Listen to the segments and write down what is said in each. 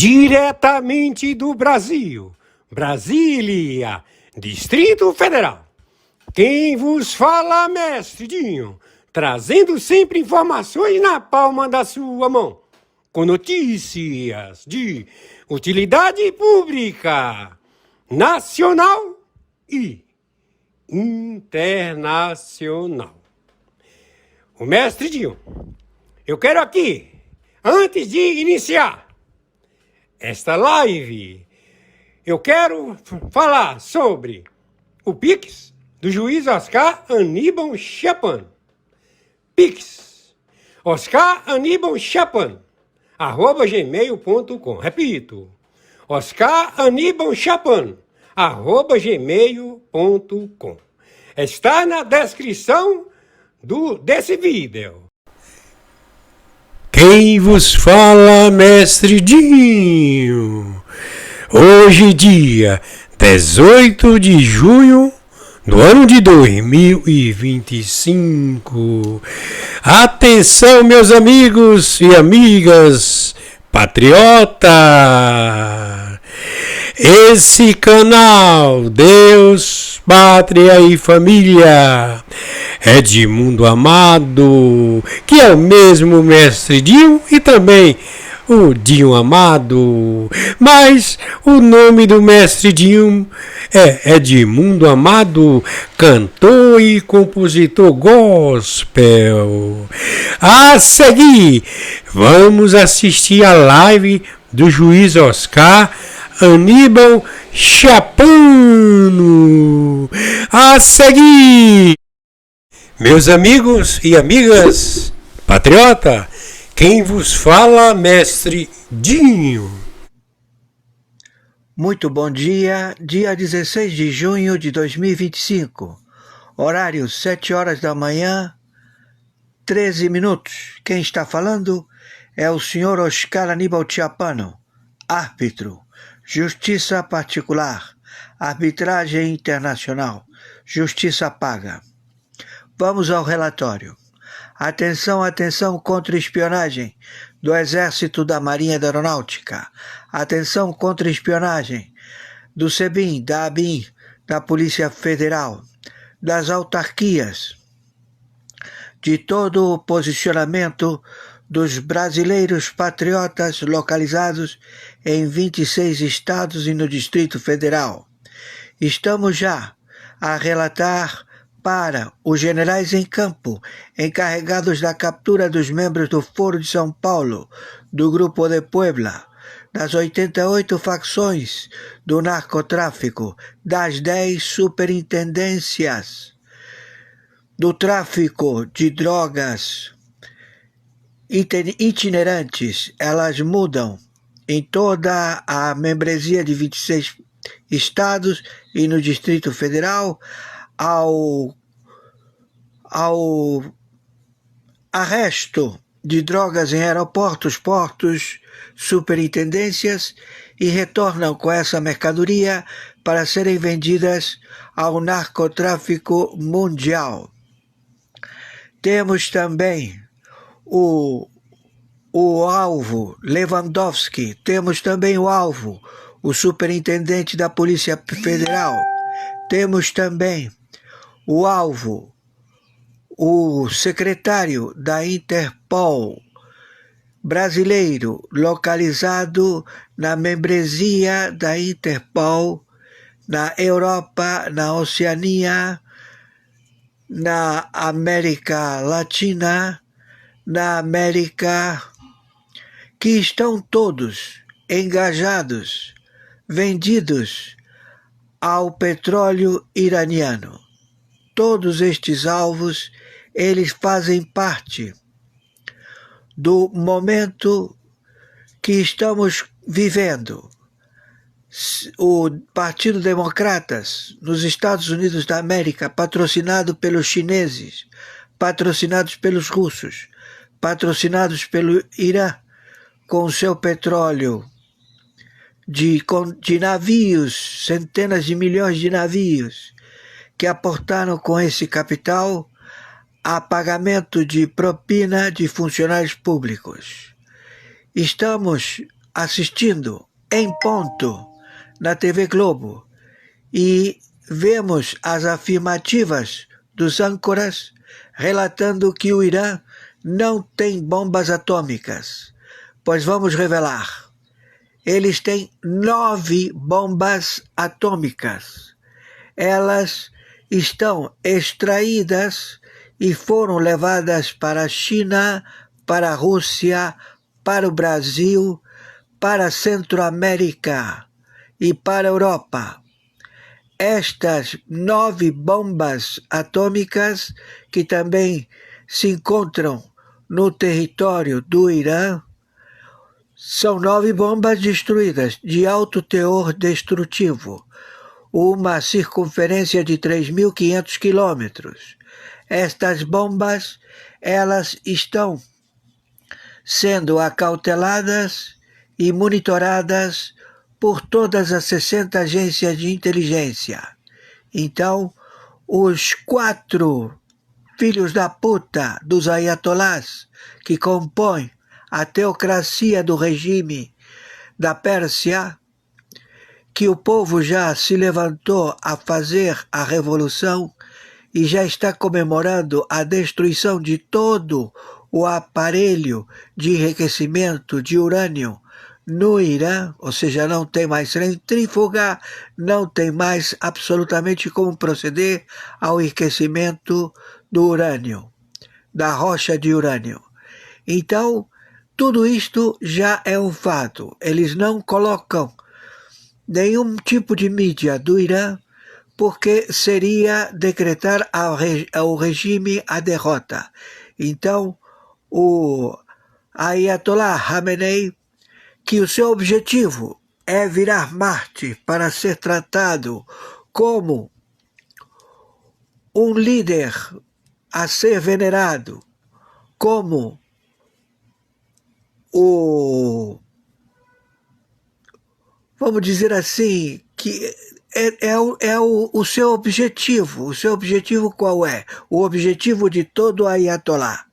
Diretamente do Brasil, Brasília, Distrito Federal. Quem vos fala, mestre Dinho, trazendo sempre informações na palma da sua mão, com notícias de utilidade pública, nacional e internacional. O mestre Dinho, eu quero aqui, antes de iniciar esta live, eu quero falar sobre o Pix do juiz Oscar Aníbal Chapman. Pix, Oscar Aníbal Chapman, @gmail.com. Repito, Oscar Aníbal Chapman, @gmail.com. Está na descrição desse vídeo. Quem vos fala, mestre Dinho? Hoje, dia 18 de junho do ano de 2025. Atenção, meus amigos e amigas patriota! Esse canal Deus, Pátria e Família é de Mundo Amado, que é o mesmo mestre Dinho e também o Dinho Amado. Mas o nome do mestre Dinho é Edmundo Amado, cantor e compositor gospel. A seguir, vamos assistir a live do juiz Oscar Aníbal Chapman. A seguir, meus amigos e amigas patriota, quem vos fala, mestre Dinho. Muito bom dia, dia 16 de junho de 2025, horário 7 horas da manhã, 13 minutos. Quem está falando é o senhor Oscar Aníbal Chapman, árbitro, justiça particular, arbitragem internacional, justiça paga. Vamos ao relatório. Atenção, atenção contra espionagem do Exército, da Marinha e da Aeronáutica. Atenção contra espionagem do SEBIN, da ABIN, da Polícia Federal, das autarquias, de todo o posicionamento dos brasileiros patriotas localizados em 26 estados e no Distrito Federal. Estamos já a relatar para os generais em campo, encarregados da captura dos membros do Foro de São Paulo, do Grupo de Puebla, das 88 facções do narcotráfico, das 10 superintendências do tráfico de drogas itinerantes. Elas mudam em toda a membresia de 26 estados e no Distrito Federal, ao arresto de drogas em aeroportos, portos, superintendências, e retornam com essa mercadoria para serem vendidas ao narcotráfico mundial. Temos também o alvo Lewandowski, temos também o alvo, o superintendente da Polícia Federal, temos também o alvo, o secretário da Interpol brasileiro, localizado na membresia da Interpol, na Europa, na Oceania, na América Latina, na América, que estão todos engajados, vendidos ao petróleo iraniano. Todos estes alvos, eles fazem parte do momento que estamos vivendo. O Partido Democratas nos Estados Unidos da América, patrocinado pelos chineses, patrocinados pelos russos, patrocinados pelo Irã, com seu petróleo de navios, centenas de milhões de navios, que aportaram com esse capital a pagamento de propina de funcionários públicos. Estamos assistindo em ponto na TV Globo e vemos as afirmativas dos âncoras relatando que o Irã não tem bombas atômicas. Pois vamos revelar. Eles têm 9 bombas atômicas. Elas estão extraídas e foram levadas para a China, para a Rússia, para o Brasil, para a Centro-América e para a Europa. Estas 9 bombas atômicas, que também se encontram no território do Irã, são 9 bombas destruídas de alto teor destrutivo, uma circunferência de 3.500 quilômetros. Estas bombas, elas estão sendo acauteladas e monitoradas por todas as 60 agências de inteligência. Então, os 4 filhos da puta dos ayatolás que compõem a teocracia do regime da Pérsia, que o povo já se levantou a fazer a revolução e já está comemorando a destruição de todo o aparelho de enriquecimento de urânio no Irã, ou seja, não tem mais centrífuga, não tem mais absolutamente como proceder ao enriquecimento do urânio, da rocha de urânio. Então, tudo isto já é um fato. Eles não colocam nenhum tipo de mídia do Irã, porque seria decretar ao regime a derrota. Então, o Ayatollah Khamenei, que o seu objetivo é virar mártir para ser tratado como um líder a ser venerado, como vamos dizer assim, que é o seu objetivo. O seu objetivo qual é? O objetivo de todo Ayatollah.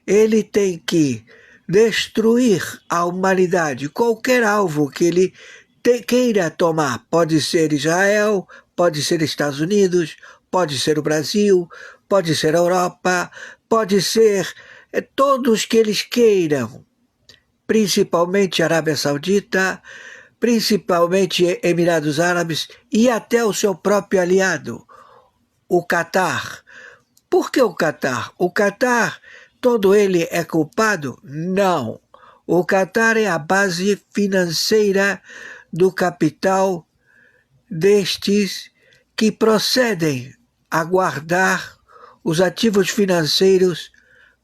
Ele tem que destruir a humanidade. Qualquer alvo que ele queira tomar, pode ser Israel, pode ser Estados Unidos, pode ser o Brasil, pode ser a Europa, pode ser todos que eles queiram, principalmente a Arábia Saudita, principalmente Emirados Árabes e até o seu próprio aliado, o Catar. Por que o Catar? O Catar, todo ele é culpado? Não. O Catar é a base financeira do capital destes que procedem a guardar os ativos financeiros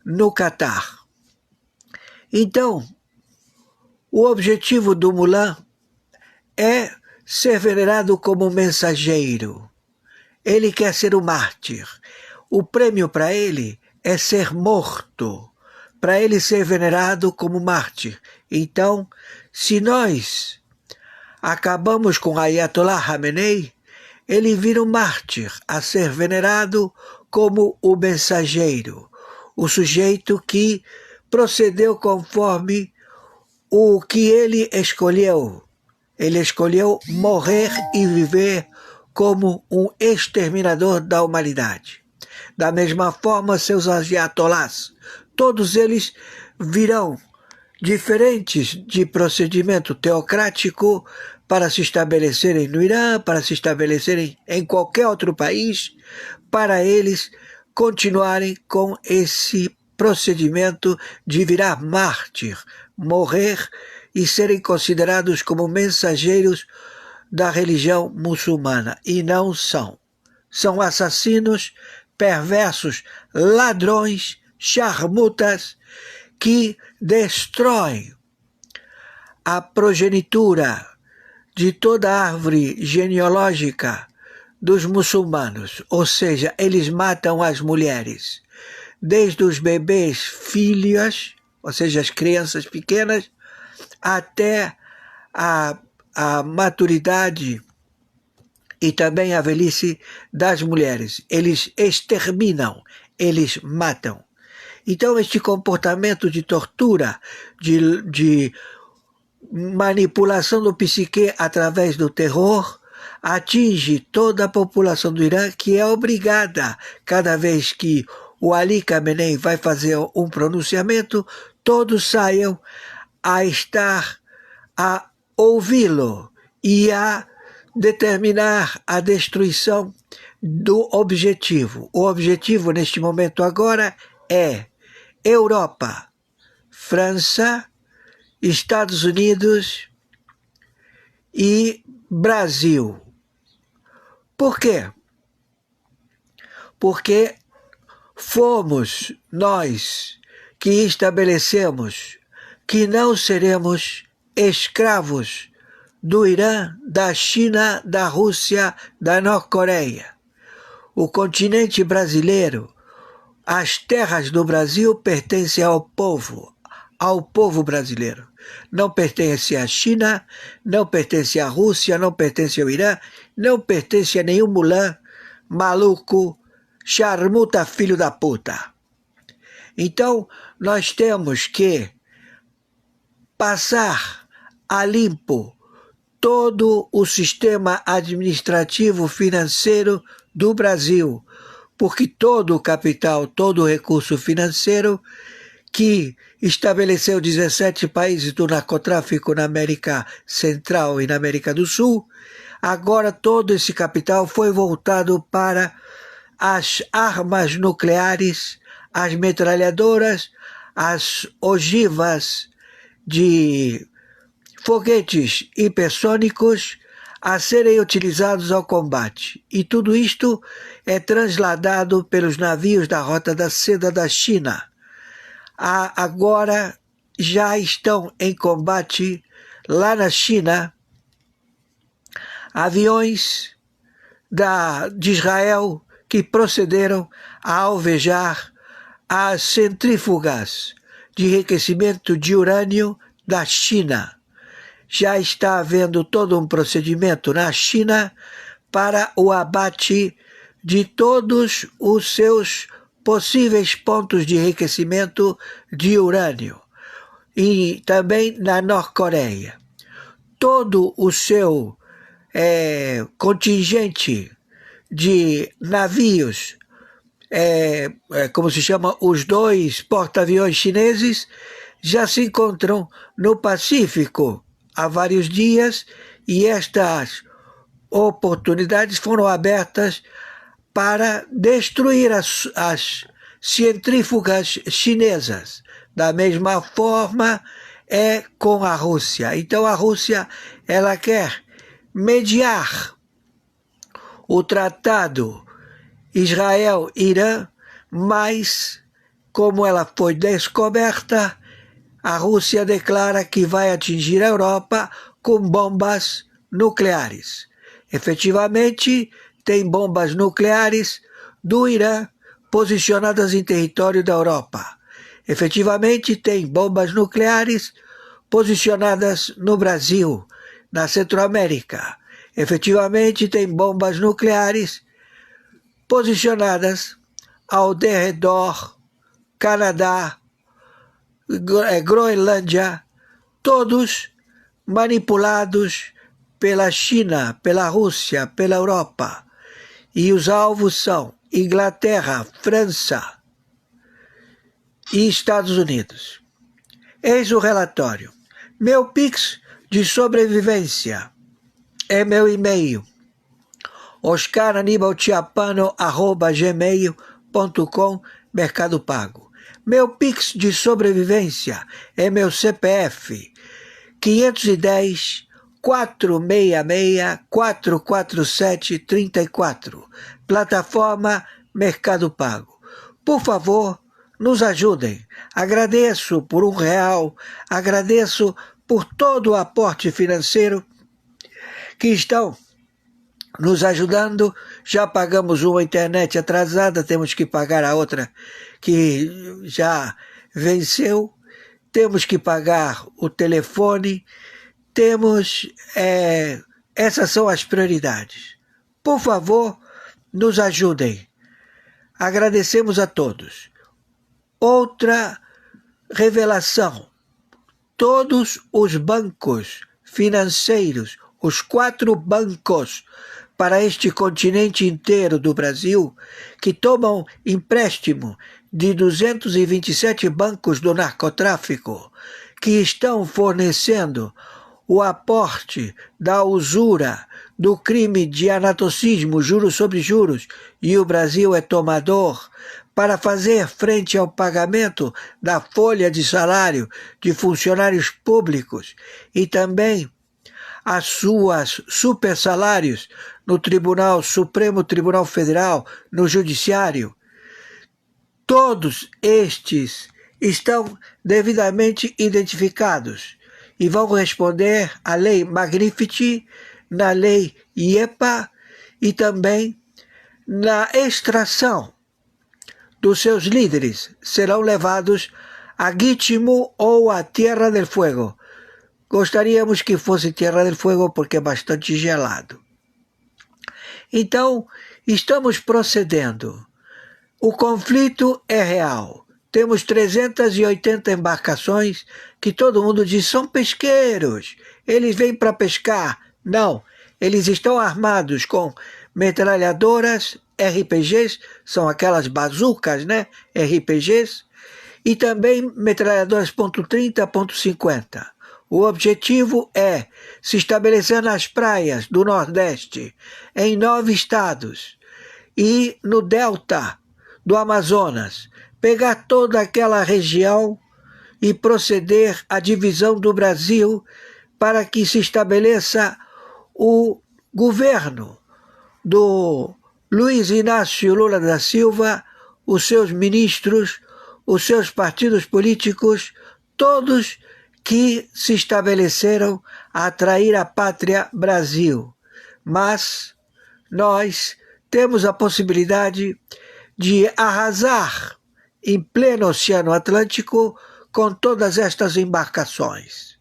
no Catar. Então, o objetivo do Mullah é ser venerado como mensageiro. Ele quer ser o mártir. O prêmio para ele é ser morto, para ele ser venerado como mártir. Então, se nós acabamos com Ayatollah Khamenei, ele vira um mártir a ser venerado como o mensageiro, o sujeito que procedeu conforme o que ele escolheu. Ele escolheu morrer e viver como um exterminador da humanidade. Da mesma forma, seus ayatolás, todos eles virão diferentes de procedimento teocrático para se estabelecerem no Irã, para se estabelecerem em qualquer outro país, para eles continuarem com esse procedimento de virar mártir, morrer e serem considerados como mensageiros da religião muçulmana. E não são. São assassinos, perversos, ladrões, charmutas, que destroem a progenitura de toda a árvore genealógica dos muçulmanos. Ou seja, eles matam as mulheres, desde os bebês filhas, ou seja, as crianças pequenas, até a maturidade e também a velhice das mulheres. Eles exterminam, eles matam. Então, este comportamento de tortura, de manipulação do psique através do terror, atinge toda a população do Irã, que é obrigada, cada vez que o Ali Khamenei vai fazer um pronunciamento, todos saiam a ouvi-lo e a determinar a destruição do objetivo. O objetivo neste momento agora é Europa, França, Estados Unidos e Brasil. Por quê? Porque fomos nós que estabelecemos que não seremos escravos do Irã, da China, da Rússia, da Norte-Coreia. O continente brasileiro, as terras do Brasil pertencem ao povo brasileiro. Não pertence à China, não pertence à Rússia, não pertence ao Irã, não pertence a nenhum mulã, maluco, charmuta, filho da puta. Então, nós temos que passar a limpo todo o sistema administrativo financeiro do Brasil, porque todo o capital, todo o recurso financeiro que estabeleceu 17 países do narcotráfico na América Central e na América do Sul, agora todo esse capital foi voltado para as armas nucleares, as metralhadoras, as ogivas de foguetes hipersônicos a serem utilizados ao combate. E tudo isto é transladado pelos navios da Rota da Seda da China. Agora já estão em combate lá na China aviões de Israel que procederam a alvejar as centrífugas de enriquecimento de urânio da China. Já está havendo todo um procedimento na China para o abate de todos os seus possíveis pontos de enriquecimento de urânio. E também na Norte-Coreia. Todo o seu contingente de navios, como se chama, os 2 porta-aviões chineses, já se encontram no Pacífico há vários dias, e estas oportunidades foram abertas para destruir as centrífugas chinesas. Da mesma forma é com a Rússia. Então a Rússia, ela quer mediar o tratado Israel-Irã, mas como ela foi descoberta, a Rússia declara que vai atingir a Europa com bombas nucleares. Efetivamente, tem bombas nucleares do Irã posicionadas em território da Europa. Efetivamente, tem bombas nucleares posicionadas no Brasil, na Centro-América. Efetivamente, tem bombas nucleares posicionadas ao derredor Canadá, Groenlândia, todos manipulados pela China, pela Rússia, pela Europa. E os alvos são Inglaterra, França e Estados Unidos. Eis o relatório. Meu Pix de sobrevivência é meu e-mail, oscaranibaltiapano@gmail.com, Mercado Pago. Meu Pix de sobrevivência é meu CPF, 510 466 447 34, plataforma Mercado Pago. Por favor, nos ajudem. Agradeço por R$1, agradeço por todo o aporte financeiro que estão nos ajudando. Já pagamos uma internet atrasada, temos que pagar a outra que já venceu, temos que pagar o telefone, essas são as prioridades. Por favor, nos ajudem. Agradecemos a todos. Outra revelação. todos os bancos financeiros, os 4 bancos para este continente inteiro do Brasil, que tomam empréstimo de 227 bancos do narcotráfico, que estão fornecendo o aporte da usura, do crime de anatocismo, juros sobre juros, e o Brasil é tomador, para fazer frente ao pagamento da folha de salário de funcionários públicos e também as suas supersalários no Tribunal Supremo Tribunal Federal, no Judiciário. Todos estes estão devidamente identificados e vão responder à Lei Magnifici, na Lei IEPA e também na extração dos seus líderes. Serão levados a Guítimo ou a Tierra del Fuego. Gostaríamos que fosse Tierra del Fuego porque é bastante gelado. Então, estamos procedendo. O conflito é real. Temos 380 embarcações que todo mundo diz são pesqueiros. Eles vêm para pescar. Não, eles estão armados com metralhadoras, RPGs, são aquelas bazucas, né? RPGs, e também metralhadoras .30, .50. O objetivo é se estabelecer nas praias do Nordeste, em 9 estados, e no delta do Amazonas, pegar toda aquela região e proceder à divisão do Brasil para que se estabeleça o governo do Luiz Inácio Lula da Silva, os seus ministros, os seus partidos políticos, todos que se estabeleceram a atrair a pátria Brasil. Mas nós temos a possibilidade de arrasar em pleno Oceano Atlântico com todas estas embarcações.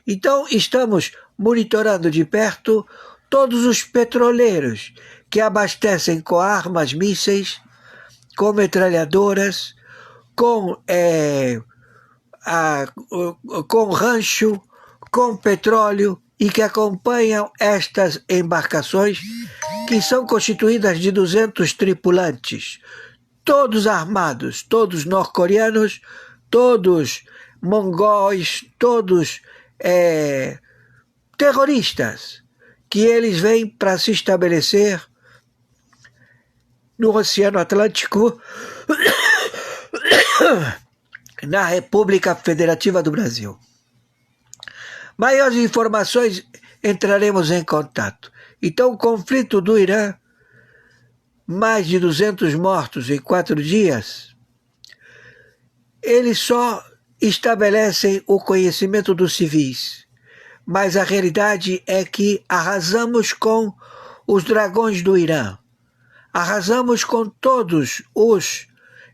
Então estamos monitorando de perto todos os petroleiros que abastecem com armas, mísseis, com metralhadoras, com rancho, com petróleo e que acompanham estas embarcações que são constituídas de 200 tripulantes, todos armados, todos norte-coreanos, todos mongóis, todos terroristas, que eles vêm para se estabelecer no Oceano Atlântico, na República Federativa do Brasil. Maiores informações entraremos em contato. Então, o conflito do Irã, mais de 200 mortos em 4 dias, eles só estabelecem o conhecimento dos civis. Mas a realidade é que arrasamos com os dragões do Irã. Arrasamos com todos os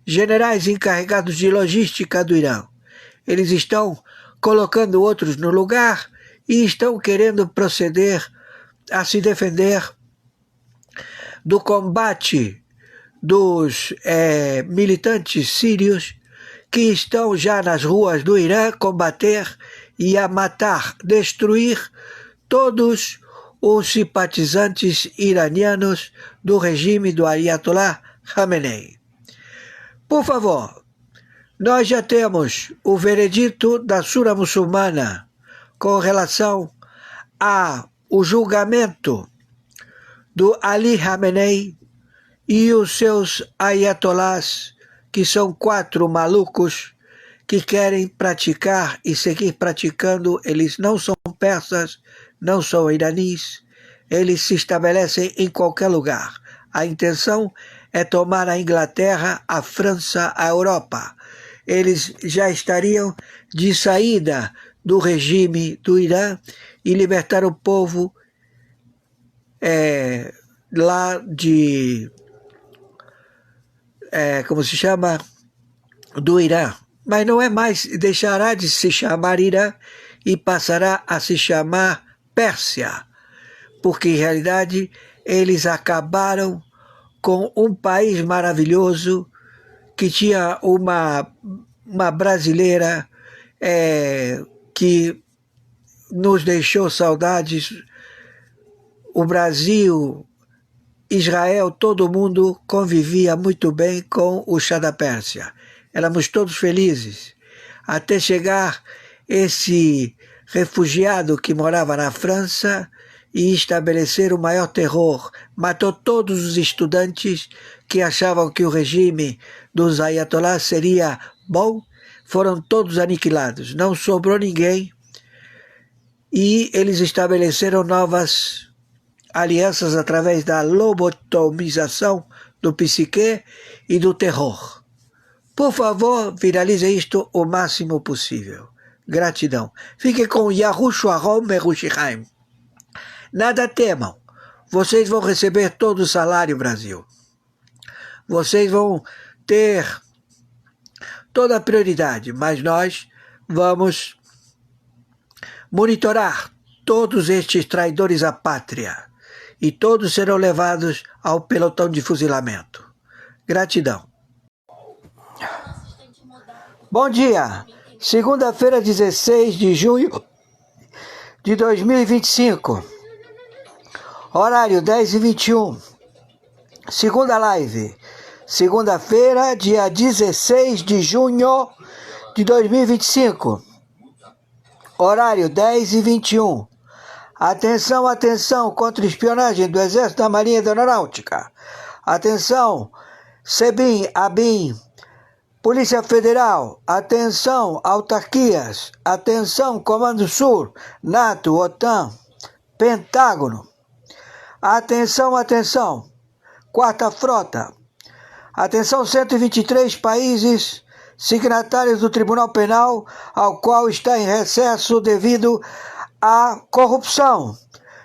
generais encarregados de logística do Irã. Eles estão colocando outros no lugar e estão querendo proceder a se defender do combate dos militantes sírios que estão já nas ruas do Irã combater e a matar, destruir todos os simpatizantes iranianos do regime do Ayatollah Khamenei. Por favor, nós já temos o veredito da Sura muçulmana com relação ao julgamento do Ali Khamenei e os seus ayatollahs, que são 4 malucos que querem praticar e seguir praticando. Eles não são persas, não são iranis, eles se estabelecem em qualquer lugar. A intenção é tomar a Inglaterra, a França, a Europa. Eles já estariam de saída do regime do Irã e libertar o povo lá de... como se chama? Do Irã. Mas não é mais, deixará de se chamar Irã e passará a se chamar Pérsia, porque em realidade eles acabaram com um país maravilhoso que tinha uma brasileira que nos deixou saudades. O Brasil, Israel, todo mundo convivia muito bem com o Shah da Pérsia. Éramos todos felizes, até chegar esse refugiado que morava na França e estabelecer o maior terror. Matou todos os estudantes que achavam que o regime dos ayatollahs seria bom, foram todos aniquilados, não sobrou ninguém, e eles estabeleceram novas alianças através da lobotomização do psique e do terror. Por favor, viralize isto o máximo possível. Gratidão. Fique com Yahushua Merushihaim. Nada temam. Vocês vão receber todo o salário, Brasil. Vocês vão ter toda a prioridade, mas nós vamos monitorar todos estes traidores à pátria e todos serão levados ao pelotão de fuzilamento. Gratidão. Bom dia. Segunda-feira, 16 de junho de 2025. Horário 10h21. Segunda live. Segunda-feira, dia 16 de junho de 2025. Horário 10h21. Atenção, atenção, contra espionagem do Exército, da Marinha e da Aeronáutica. Atenção, SEBIN, ABIN, Polícia Federal. Atenção, autarquias. Atenção, Comando Sul, NATO, OTAN, Pentágono. Atenção, atenção, Quarta Frota. Atenção, 123 países signatários do Tribunal Penal, ao qual está em recesso devido à corrupção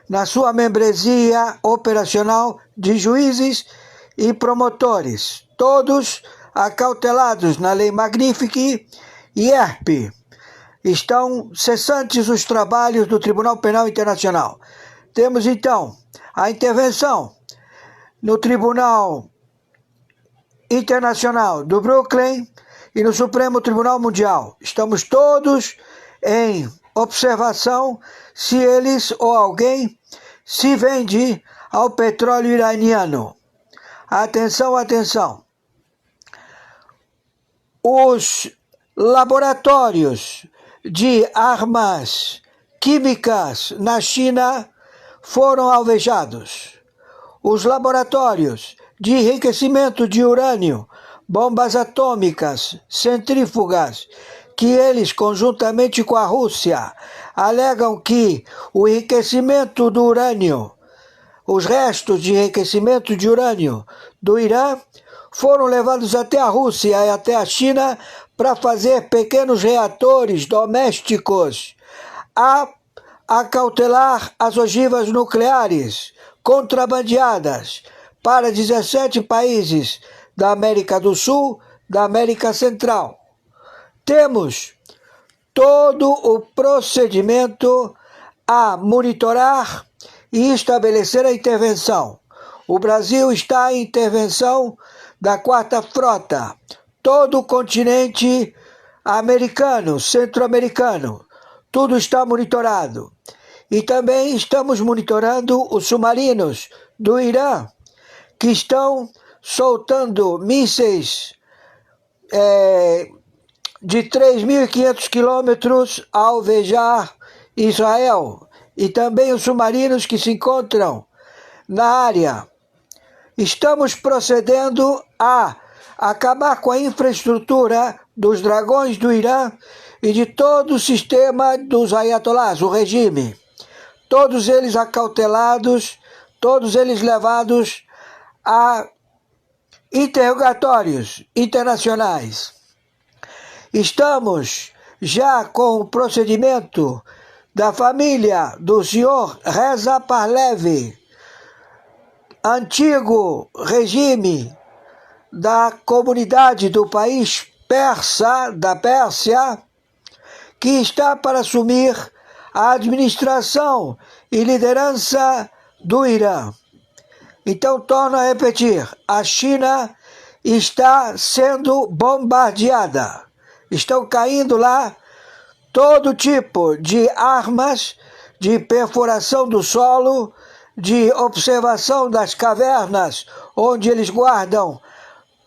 na sua membresia operacional de juízes e promotores, todos acautelados na Lei Magnifique e ERP. Estão cessantes os trabalhos do Tribunal Penal Internacional. Temos então a intervenção no Tribunal Internacional do Brooklyn e no Supremo Tribunal Mundial. Estamos todos em observação se eles ou alguém se vende ao petróleo iraniano. Atenção, atenção. Os laboratórios de armas químicas na China foram alvejados. Os laboratórios de enriquecimento de urânio, bombas atômicas, centrífugas, que eles, conjuntamente com a Rússia, alegam que o enriquecimento do urânio, os restos de enriquecimento de urânio do Irã, foram levados até a Rússia e até a China para fazer pequenos reatores domésticos, a acautelar as ogivas nucleares contrabandeadas para 17 países da América do Sul, da América Central. Temos todo o procedimento a monitorar e estabelecer a intervenção. O Brasil está em intervenção da Quarta Frota, todo o continente americano, centro-americano, tudo está monitorado. E também estamos monitorando os submarinos do Irã, que estão soltando mísseis de 3.500 quilômetros a alvejar Israel, e também os submarinos que se encontram na área. Estamos procedendo a acabar com a infraestrutura dos dragões do Irã e de todo o sistema dos ayatollahs, o regime. Todos eles acautelados, todos eles levados a interrogatórios internacionais. Estamos já com o procedimento da família do senhor Reza Pahlavi, antigo regime da comunidade do país persa, da Pérsia, que está para assumir a administração e liderança do Irã. Então, torno a repetir, a China está sendo bombardeada. Estão caindo lá todo tipo de armas de perfuração do solo, de observação das cavernas, onde eles guardam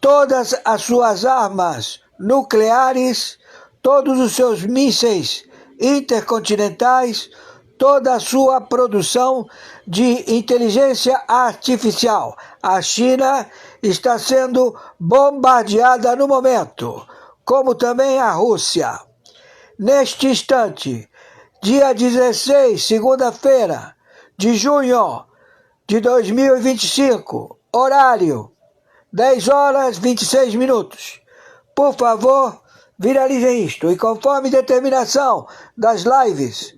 todas as suas armas nucleares, todos os seus mísseis intercontinentais, toda a sua produção de inteligência artificial. A China está sendo bombardeada no momento, como também a Rússia. Neste instante, dia 16, segunda-feira de junho de 2025, horário 10 horas 26 minutos. Por favor, viralizem isto. E conforme determinação das lives,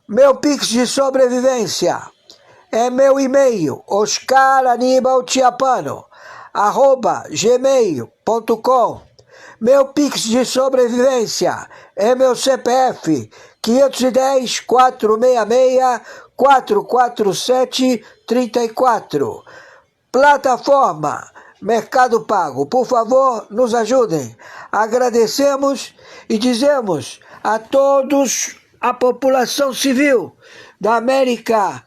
meu Pix de sobrevivência é meu e-mail, oscaranibaltiapano@gmail.com. Meu Pix de sobrevivência é meu CPF 510-466-447-34. Plataforma Mercado Pago. Por favor, nos ajudem. Agradecemos e dizemos a todos, a população civil da América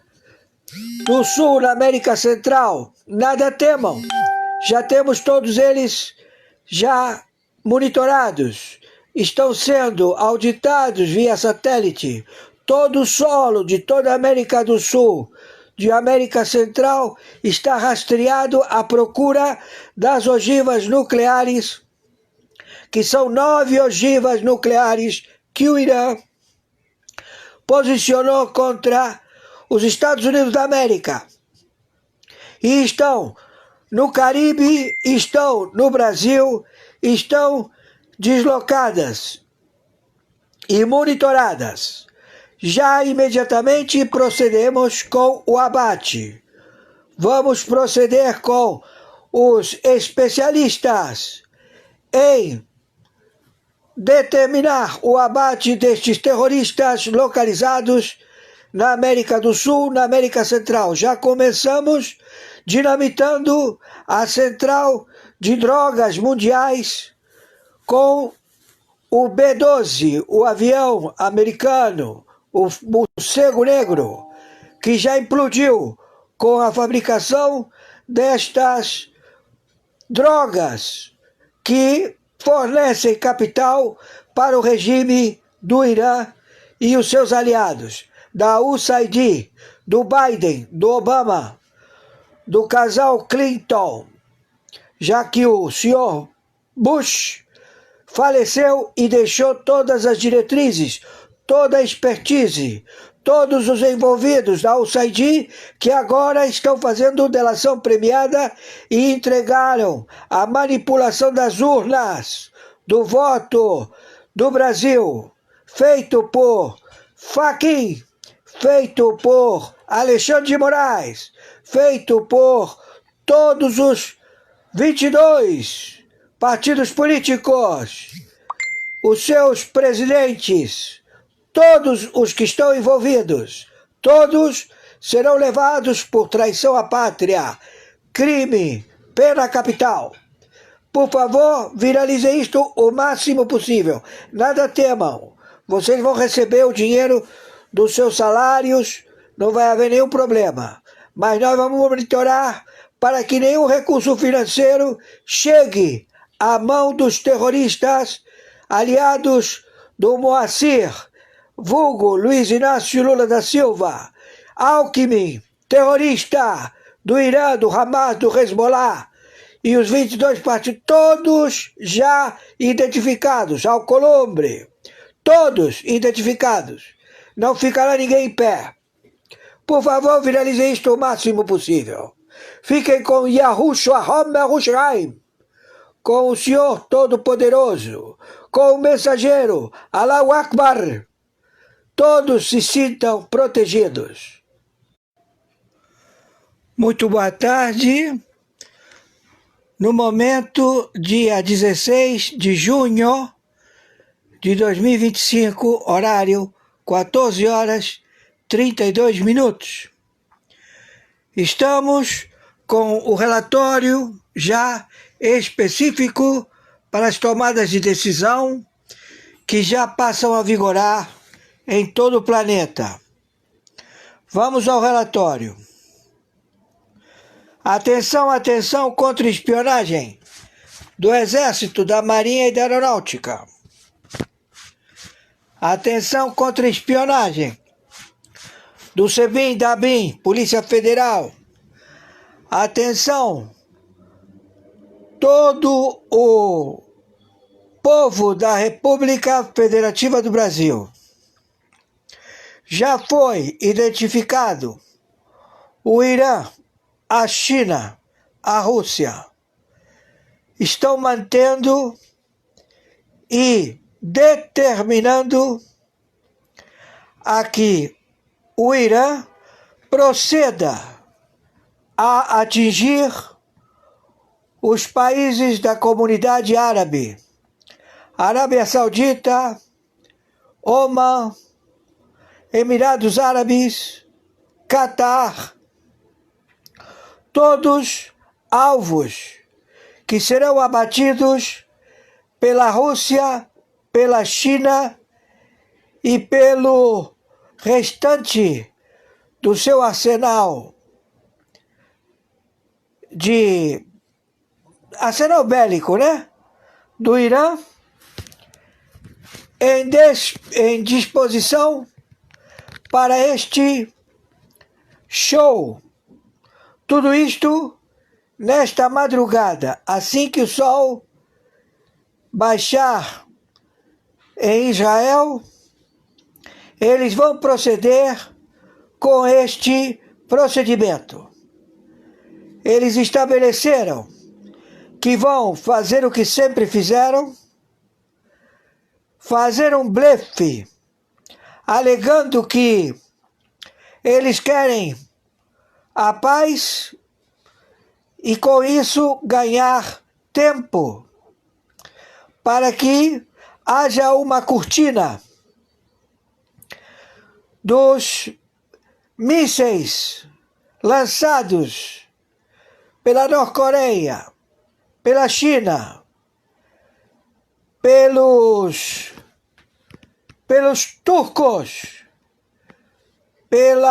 do Sul, da América Central, nada temam. Já temos todos eles já monitorados. Estão sendo auditados via satélite. Todo o solo de toda a América do Sul, de América Central, está rastreado à procura das ogivas nucleares, que são 9 ogivas nucleares que o Irã posicionou contra os Estados Unidos da América. E estão no Caribe, estão no Brasil, estão deslocadas e monitoradas. Já imediatamente procedemos com o abate. Vamos proceder com os especialistas em determinar o abate destes terroristas localizados na América do Sul, na América Central. Já começamos dinamitando a central de drogas mundiais com o B-12, o avião americano, o morcego negro, que já implodiu com a fabricação destas drogas que fornecem capital para o regime do Irã e os seus aliados, da USAID, do Biden, do Obama, do casal Clinton, já que o senhor Bush faleceu e deixou todas as diretrizes, toda a expertise, todos os envolvidos da USAID, que agora estão fazendo delação premiada e entregaram a manipulação das urnas do voto do Brasil, feito por Fachin, feito por Alexandre de Moraes, feito por todos os 22 partidos políticos, os seus presidentes, todos os que estão envolvidos, todos serão levados por traição à pátria, crime, pena capital. Por favor, viralizem isto o máximo possível. Nada temam. Vocês vão receber o dinheiro dos seus salários, não vai haver nenhum problema. Mas nós vamos monitorar para que nenhum recurso financeiro chegue à mão dos terroristas aliados do Moacir, vulgo Luiz Inácio Lula da Silva, Alckmin, terrorista do Irã, do Hamas, do Hezbollah, e os 22 partidos, todos já identificados, Alcolumbre, todos identificados. Não ficará ninguém em pé. Por favor, viralizem isto o máximo possível. Fiquem com Yahushua HaMashiach, com o Senhor Todo-Poderoso, com o mensageiro Allahu Akbar. Todos se sintam protegidos. Muito boa tarde. No momento, dia 16 de junho de 2025, horário 14 horas 32 minutos. Estamos com o relatório já específico para as tomadas de decisão que já passam a vigorar em todo o planeta. Vamos ao relatório. Atenção, atenção contra espionagem do Exército, da Marinha e da Aeronáutica. Atenção contra espionagem do SEBIN, da ABIN, Polícia Federal. Atenção, todo o povo da República Federativa do Brasil. Já foi identificado o Irã, a China, a Rússia. Estão mantendo e determinando a que o Irã proceda a atingir os países da comunidade árabe, Arábia Saudita, Omã, Emirados Árabes, Catar, todos alvos que serão abatidos pela Rússia, pela China e pelo restante do seu arsenal arsenal bélico, né? Do Irã, em disposição para este show. Tudo isto nesta madrugada, assim que o sol baixar em Israel, eles vão proceder com este procedimento. Eles estabeleceram que vão fazer o que sempre fizeram, fazer um blefe, alegando que eles querem a paz e com isso ganhar tempo para que haja uma cortina dos mísseis lançados pela Norte-Coreia, pela China, pelos turcos, pelo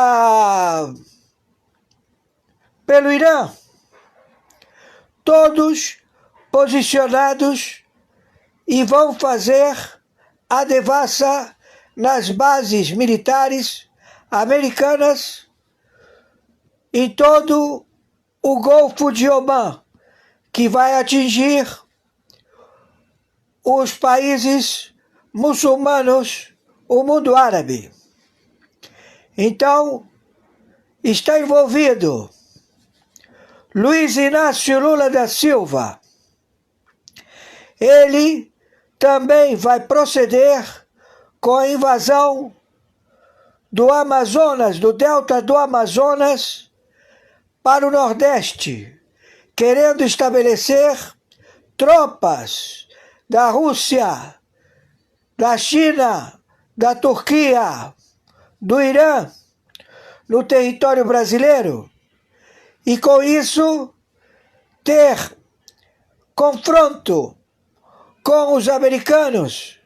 Irã, todos posicionados e vão fazer a devassa nas bases militares americanas em todo o Golfo de Omã, que vai atingir os países muçulmanos, o mundo árabe. Então, está envolvido Luiz Inácio Lula da Silva. Ele também vai proceder com a invasão do Amazonas, do delta do Amazonas, para o Nordeste, querendo estabelecer tropas da Rússia, da China, da Turquia, do Irã, no território brasileiro, e com isso ter confronto com os americanos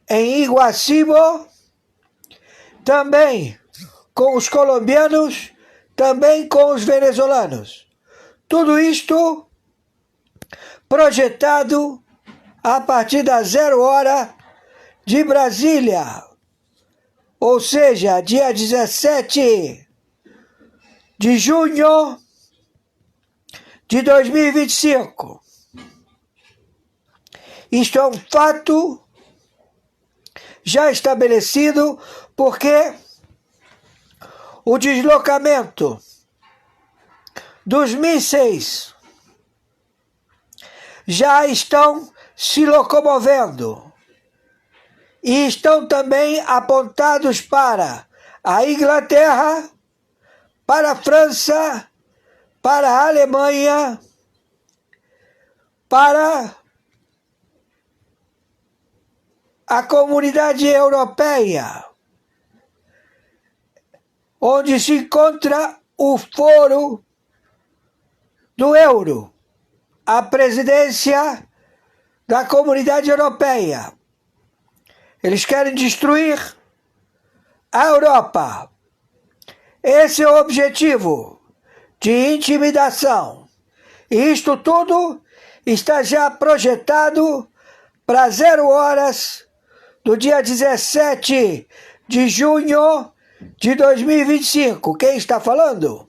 em Iguaçu, também com os colombianos, também com os venezuelanos. Tudo isto projetado a partir das 0 hora de Brasília, ou seja, dia 17 de junho de 2025. Isto é um fato já estabelecido, porque o deslocamento dos mísseis já estão se locomovendo e estão também apontados para a Inglaterra, para a França, para a Alemanha, para a comunidade europeia, onde se encontra o foro do euro, a presidência da Comunidade Europeia. Eles querem destruir a Europa. Esse é o objetivo de intimidação. E isto tudo está já projetado para 0 horas do dia 17 de junho de 2025. Quem está falando?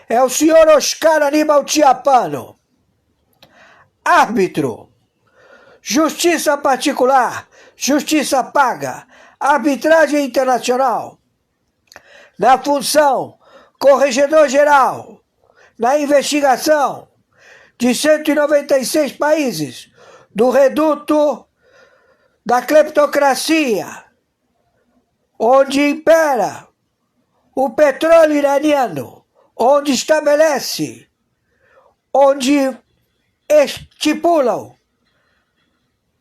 É o senhor Oscar Aníbal Chiapano, árbitro, justiça particular, justiça paga, arbitragem internacional, na função corregedor-geral, na investigação de 196 países do reduto da cleptocracia, onde impera o petróleo iraniano, onde estabelece, onde estipulam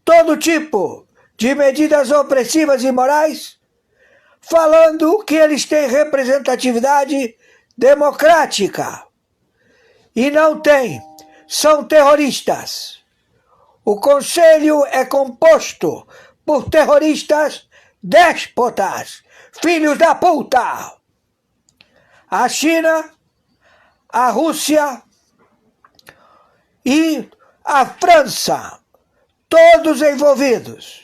todo tipo de medidas opressivas e morais, falando que eles têm representatividade democrática. E não têm, são terroristas. O conselho é composto por terroristas déspotas, filhos da puta. A China, a Rússia e a França, todos envolvidos.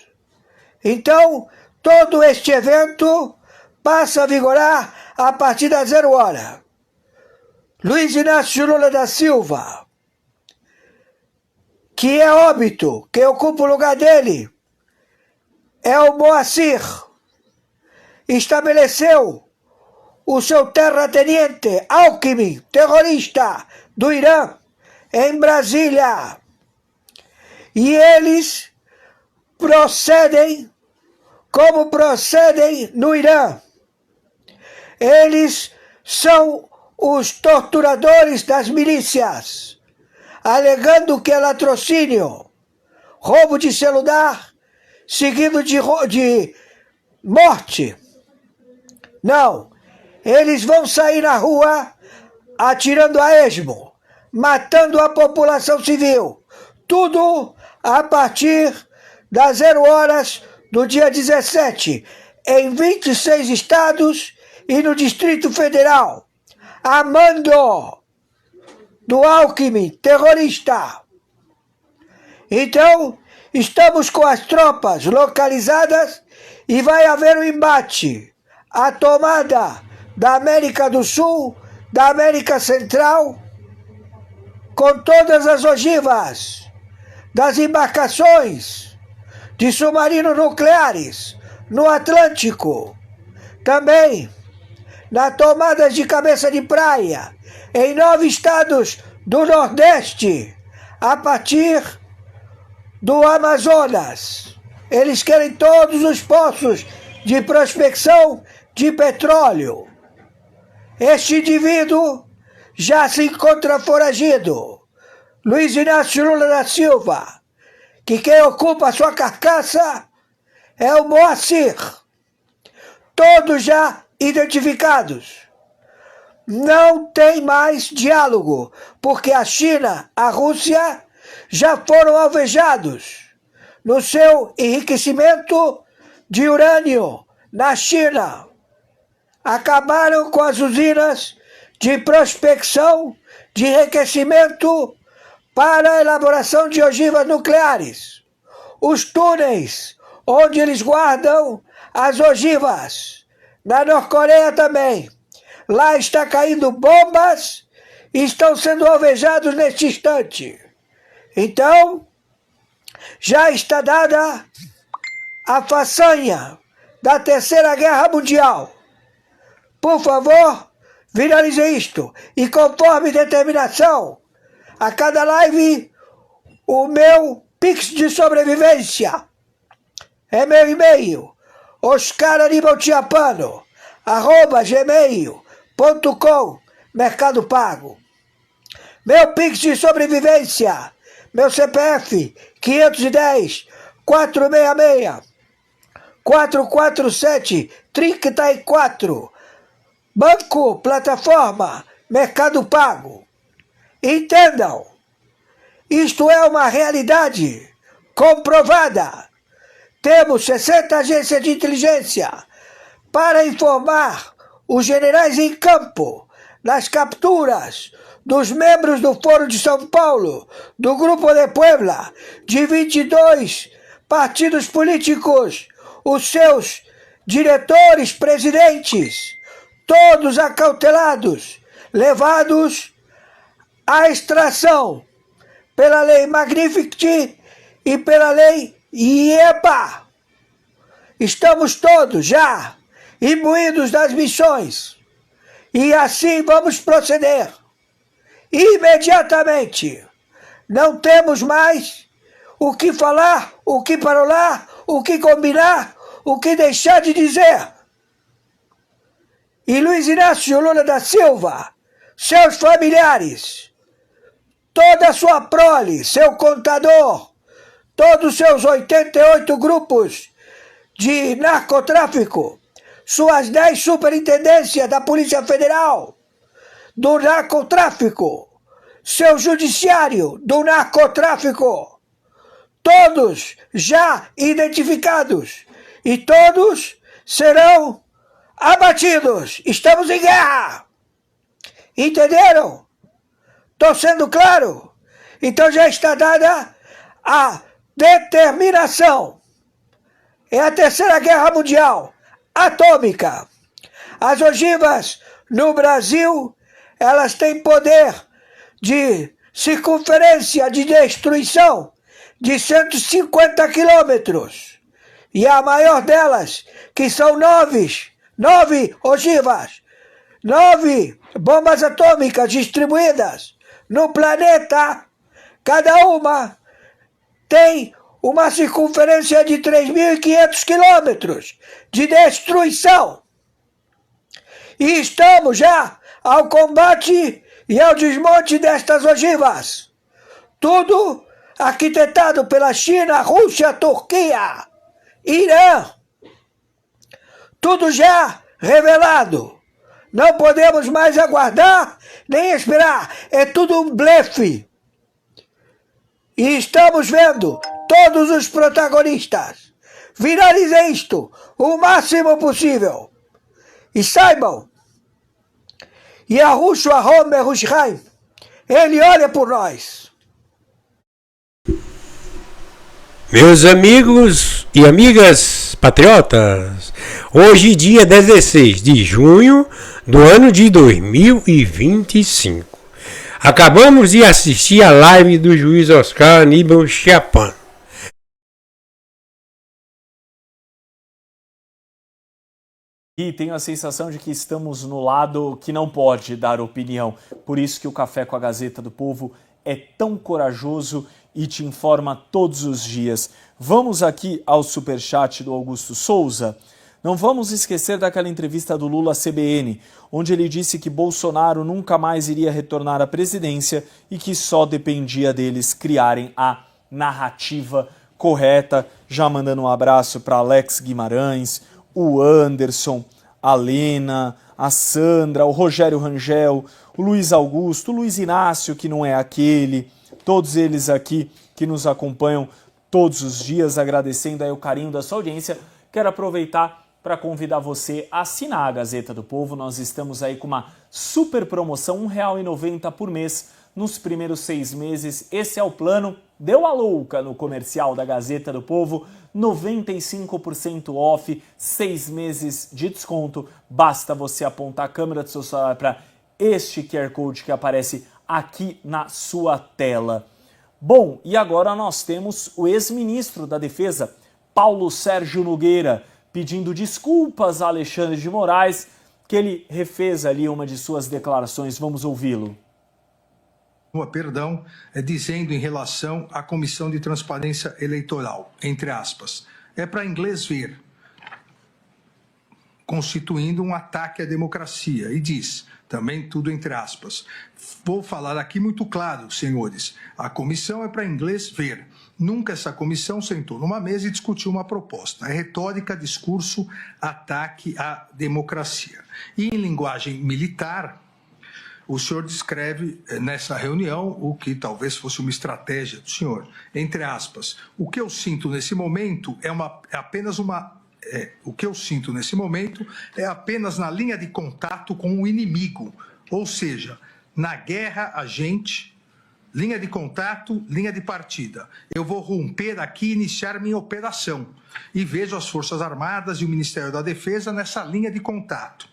Então, todo este evento passa a vigorar a partir da 0 hora. Luiz Inácio Lula da Silva, que é óbito, quem ocupa o lugar dele é o Moacir, estabeleceu o seu terrateniente Alckmin, terrorista do Irã, em Brasília. E eles procedem como procedem no Irã. Eles são os torturadores das milícias, alegando que é latrocínio, roubo de celular, seguido de morte. Não, eles vão sair na rua atirando a esmo, matando a população civil. Tudo a partir das 0 horas do dia 17, em 26 estados e no Distrito Federal, a mando do Alckmin, terrorista. Então, estamos com as tropas localizadas e vai haver um embate. A tomada da América do Sul, da América Central, com todas as ogivas das embarcações de submarinos nucleares no Atlântico. Também na tomada de cabeça de praia em 9 estados do Nordeste, a partir do Amazonas. Eles querem todos os poços de prospecção de petróleo. Este indivíduo já se encontra foragido. Luiz Inácio Lula da Silva, que quem ocupa a sua carcaça é o Moacir. Todos já identificados. Não tem mais diálogo, porque a China, a Rússia, já foram alvejados no seu enriquecimento de urânio na China. Acabaram com as usinas de prospecção de enriquecimento para a elaboração de ogivas nucleares. Os túneis onde eles guardam as ogivas. Na Norte-Coreia também. Lá está caindo bombas e estão sendo alvejados neste instante. Então, já está dada a façanha da Terceira Guerra Mundial. Por favor, viralize isto. E conforme determinação, a cada live, o meu Pix de sobrevivência é meu e-mail, oscaranibalchiapano@gmail.com, Mercado Pago. Meu Pix de sobrevivência, meu CPF, 510 466 447 34. Banco, plataforma, Mercado Pago. Entendam, isto é uma realidade comprovada Temos 60 agências de inteligência para informar os generais em campo nas capturas dos membros do Foro de São Paulo, do Grupo de Puebla, de 22 partidos políticos, os seus diretores, presidentes, todos acautelados, levados à extração pela lei Magnificat e pela lei IEPA. Estamos todos já imbuídos das missões e assim vamos proceder imediatamente. Não temos mais o que falar, o que parolar, o que combinar, o que deixar de dizer. E Luiz Inácio Lula da Silva, seus familiares, toda a sua prole, seu contador, todos os seus 88 grupos de narcotráfico, suas 10 superintendências da Polícia Federal do narcotráfico, seu judiciário do narcotráfico, todos já identificados e todos serão abatidos. Estamos em guerra. Entenderam? Estou sendo claro? Então já está dada a determinação. É a terceira guerra mundial atômica. As ogivas no Brasil, elas têm poder de circunferência de destruição de 150 quilômetros. E a maior delas, que são 9 ogivas, 9 bombas atômicas distribuídas no planeta, cada uma tem uma circunferência de 3.500 quilômetros de destruição. E estamos já ao combate e ao desmonte destas ogivas. Tudo arquitetado pela China, Rússia, Turquia, Irã. Tudo já revelado. Não podemos mais aguardar nem esperar. É tudo um blefe. E estamos vendo todos os protagonistas. Viralizem isto o máximo possível. E saibam, Yahushua HaMashiach Yerushalayim, ele olha por nós. Meus amigos e amigas patriotas, hoje dia 16 de junho do ano de 2025. Acabamos de assistir a live do juiz Oscar Aníbal Chiapan. E tenho a sensação de que estamos no lado que não pode dar opinião. Por isso que o Café com a Gazeta do Povo é tão corajoso e te informa todos os dias. Vamos aqui ao superchat do Augusto Souza. Não vamos esquecer daquela entrevista do Lula à CBN, onde ele disse que Bolsonaro nunca mais iria retornar à presidência e que só dependia deles criarem a narrativa correta. Já mandando um abraço para Alex Guimarães, o Anderson, a Lena, a Sandra, o Rogério Rangel, o Luiz Augusto, o Luiz Inácio, que não é aquele, todos eles aqui que nos acompanham todos os dias, agradecendo aí o carinho da sua audiência. Quero aproveitar para convidar você a assinar a Gazeta do Povo. Nós estamos aí com uma super promoção, R$ 1,90 por mês nos primeiros 6 meses. Esse é o plano. Deu a louca no comercial da Gazeta do Povo, 95% off, 6 meses de desconto. Basta você apontar a câmera do seu celular para este QR Code que aparece aqui na sua tela. Bom, e agora nós temos o ex-ministro da Defesa, Paulo Sérgio Nogueira, pedindo desculpas a Alexandre de Moraes, que ele refez ali uma de suas declarações. Vamos ouvi-lo. Perdão, dizendo em relação à Comissão de Transparência Eleitoral, entre aspas, é para inglês ver, constituindo um ataque à democracia, e diz, também tudo entre aspas, vou falar aqui muito claro, senhores, a comissão é para inglês ver, nunca essa comissão sentou numa mesa e discutiu uma proposta, é retórica, discurso, ataque à democracia. E em linguagem militar, o senhor descreve nessa reunião o que talvez fosse uma estratégia do senhor. Entre aspas, o que eu sinto nesse momento o que eu sinto nesse momento é apenas na linha de contato com o inimigo. Ou seja, na guerra a gente, linha de contato, linha de partida. Eu vou romper aqui e iniciar minha operação. E vejo as Forças Armadas e o Ministério da Defesa nessa linha de contato.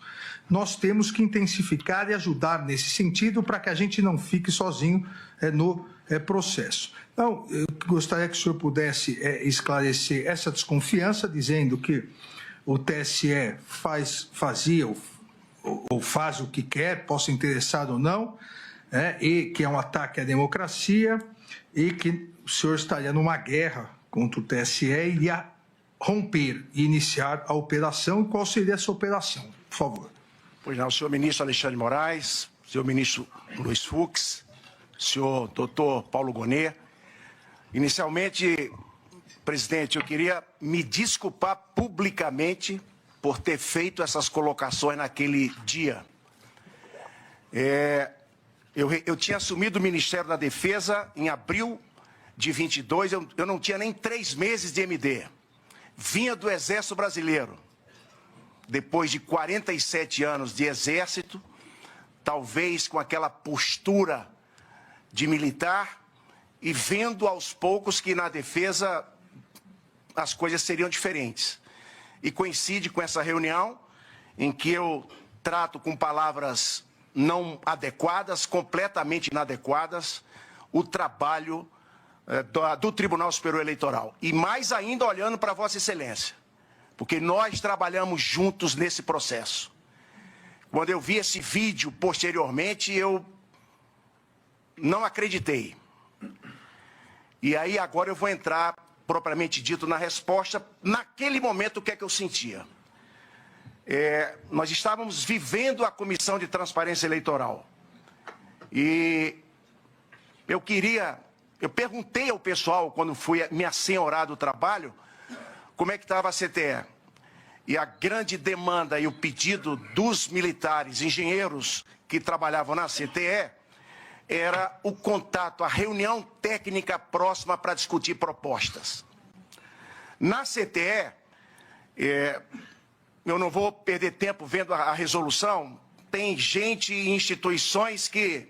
Nós temos que intensificar e ajudar nesse sentido para que a gente não fique sozinho no processo. Então, eu gostaria que o senhor pudesse esclarecer essa desconfiança, dizendo que o TSE fazia ou faz o que quer, possa interessar ou não, e que é um ataque à democracia, e que o senhor estaria numa guerra contra o TSE e iria romper e iniciar a operação. E qual seria essa operação? Por favor. Pois não, senhor ministro Alexandre de Moraes, senhor ministro Luiz Fux, senhor doutor Paulo Gonet. Inicialmente, presidente, eu queria me desculpar publicamente por ter feito essas colocações naquele dia. Eu tinha assumido o Ministério da Defesa em abril de 22, eu não tinha nem 3 meses de MD. Vinha do Exército Brasileiro. Depois de 47 anos de exército, talvez com aquela postura de militar, e vendo aos poucos que na defesa as coisas seriam diferentes. E coincide com essa reunião em que eu trato com palavras não adequadas, completamente inadequadas, o trabalho do Tribunal Superior Eleitoral. E mais ainda olhando para Vossa Excelência, porque nós trabalhamos juntos nesse processo. Quando eu vi esse vídeo posteriormente, eu não acreditei. E aí agora eu vou entrar, propriamente dito, na resposta. Naquele momento, o que é que eu sentia? Nós estávamos vivendo a Comissão de Transparência Eleitoral. E eu perguntei ao pessoal, quando fui me assenhorar do trabalho, como é que estava a CTE. E a grande demanda e o pedido dos militares, engenheiros que trabalhavam na CTE, era o contato, a reunião técnica próxima para discutir propostas. Na CTE, eu não vou perder tempo vendo a resolução, tem gente e instituições que...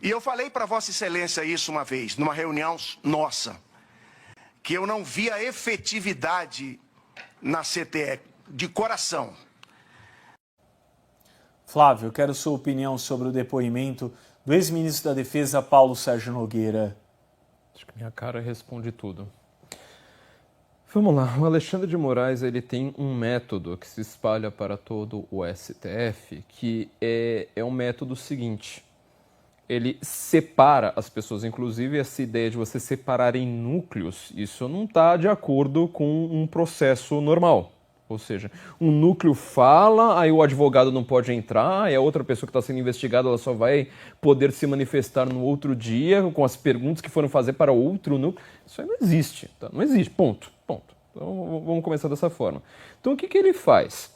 E eu falei para Vossa Excelência isso uma vez, numa reunião nossa, que eu não via efetividade na CTE, de coração. Flávio, eu quero sua opinião sobre o depoimento do ex-ministro da Defesa, Paulo Sérgio Nogueira. Acho que minha cara responde tudo. Vamos lá, o Alexandre de Moraes ele tem um método que se espalha para todo o STF, que é um método seguinte. Ele separa as pessoas, inclusive essa ideia de você separar em núcleos, isso não está de acordo com um processo normal. Ou seja, um núcleo fala, aí o advogado não pode entrar, aí a outra pessoa que está sendo investigada ela só vai poder se manifestar no outro dia com as perguntas que foram fazer para outro núcleo. Isso aí não existe, tá? Não existe, ponto. Então vamos começar dessa forma. Então o que ele faz?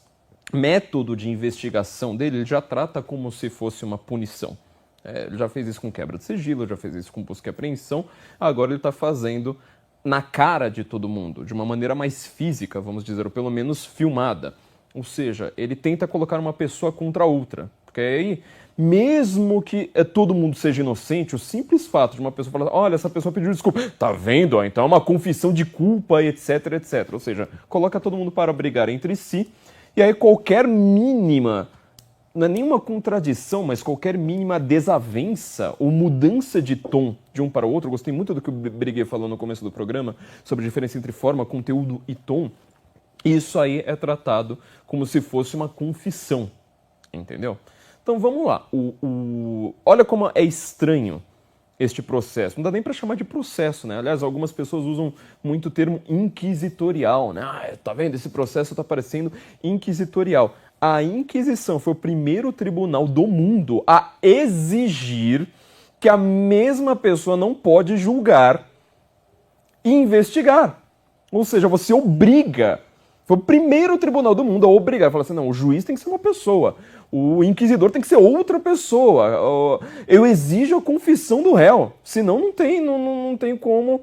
Método de investigação dele, ele já trata como se fosse uma punição. Ele já fez isso com quebra de sigilo, já fez isso com busca e apreensão, agora ele está fazendo na cara de todo mundo, de uma maneira mais física, vamos dizer, ou pelo menos filmada. Ou seja, ele tenta colocar uma pessoa contra a outra. Porque aí, mesmo que todo mundo seja inocente, o simples fato de uma pessoa falar, olha, essa pessoa pediu desculpa, tá vendo? Então é uma confissão de culpa, etc, etc. Ou seja, coloca todo mundo para brigar entre si, e aí qualquer mínima, não é nenhuma contradição, mas qualquer mínima desavença ou mudança de tom de um para o outro, eu gostei muito do que o Briguet falou no começo do programa, sobre a diferença entre forma, conteúdo e tom, isso aí é tratado como se fosse uma confissão, entendeu? Então vamos lá, olha como é estranho este processo, não dá nem para chamar de processo, né? Aliás, algumas pessoas usam muito o termo inquisitorial, né? Tá vendo? Esse processo tá parecendo inquisitorial. A Inquisição foi o primeiro tribunal do mundo a exigir que a mesma pessoa não pode julgar e investigar. Ou seja, você obriga Foi o primeiro tribunal do mundo a obrigar, a falar assim, não, o juiz tem que ser uma pessoa, o inquisidor tem que ser outra pessoa, eu exijo a confissão do réu, senão não tem como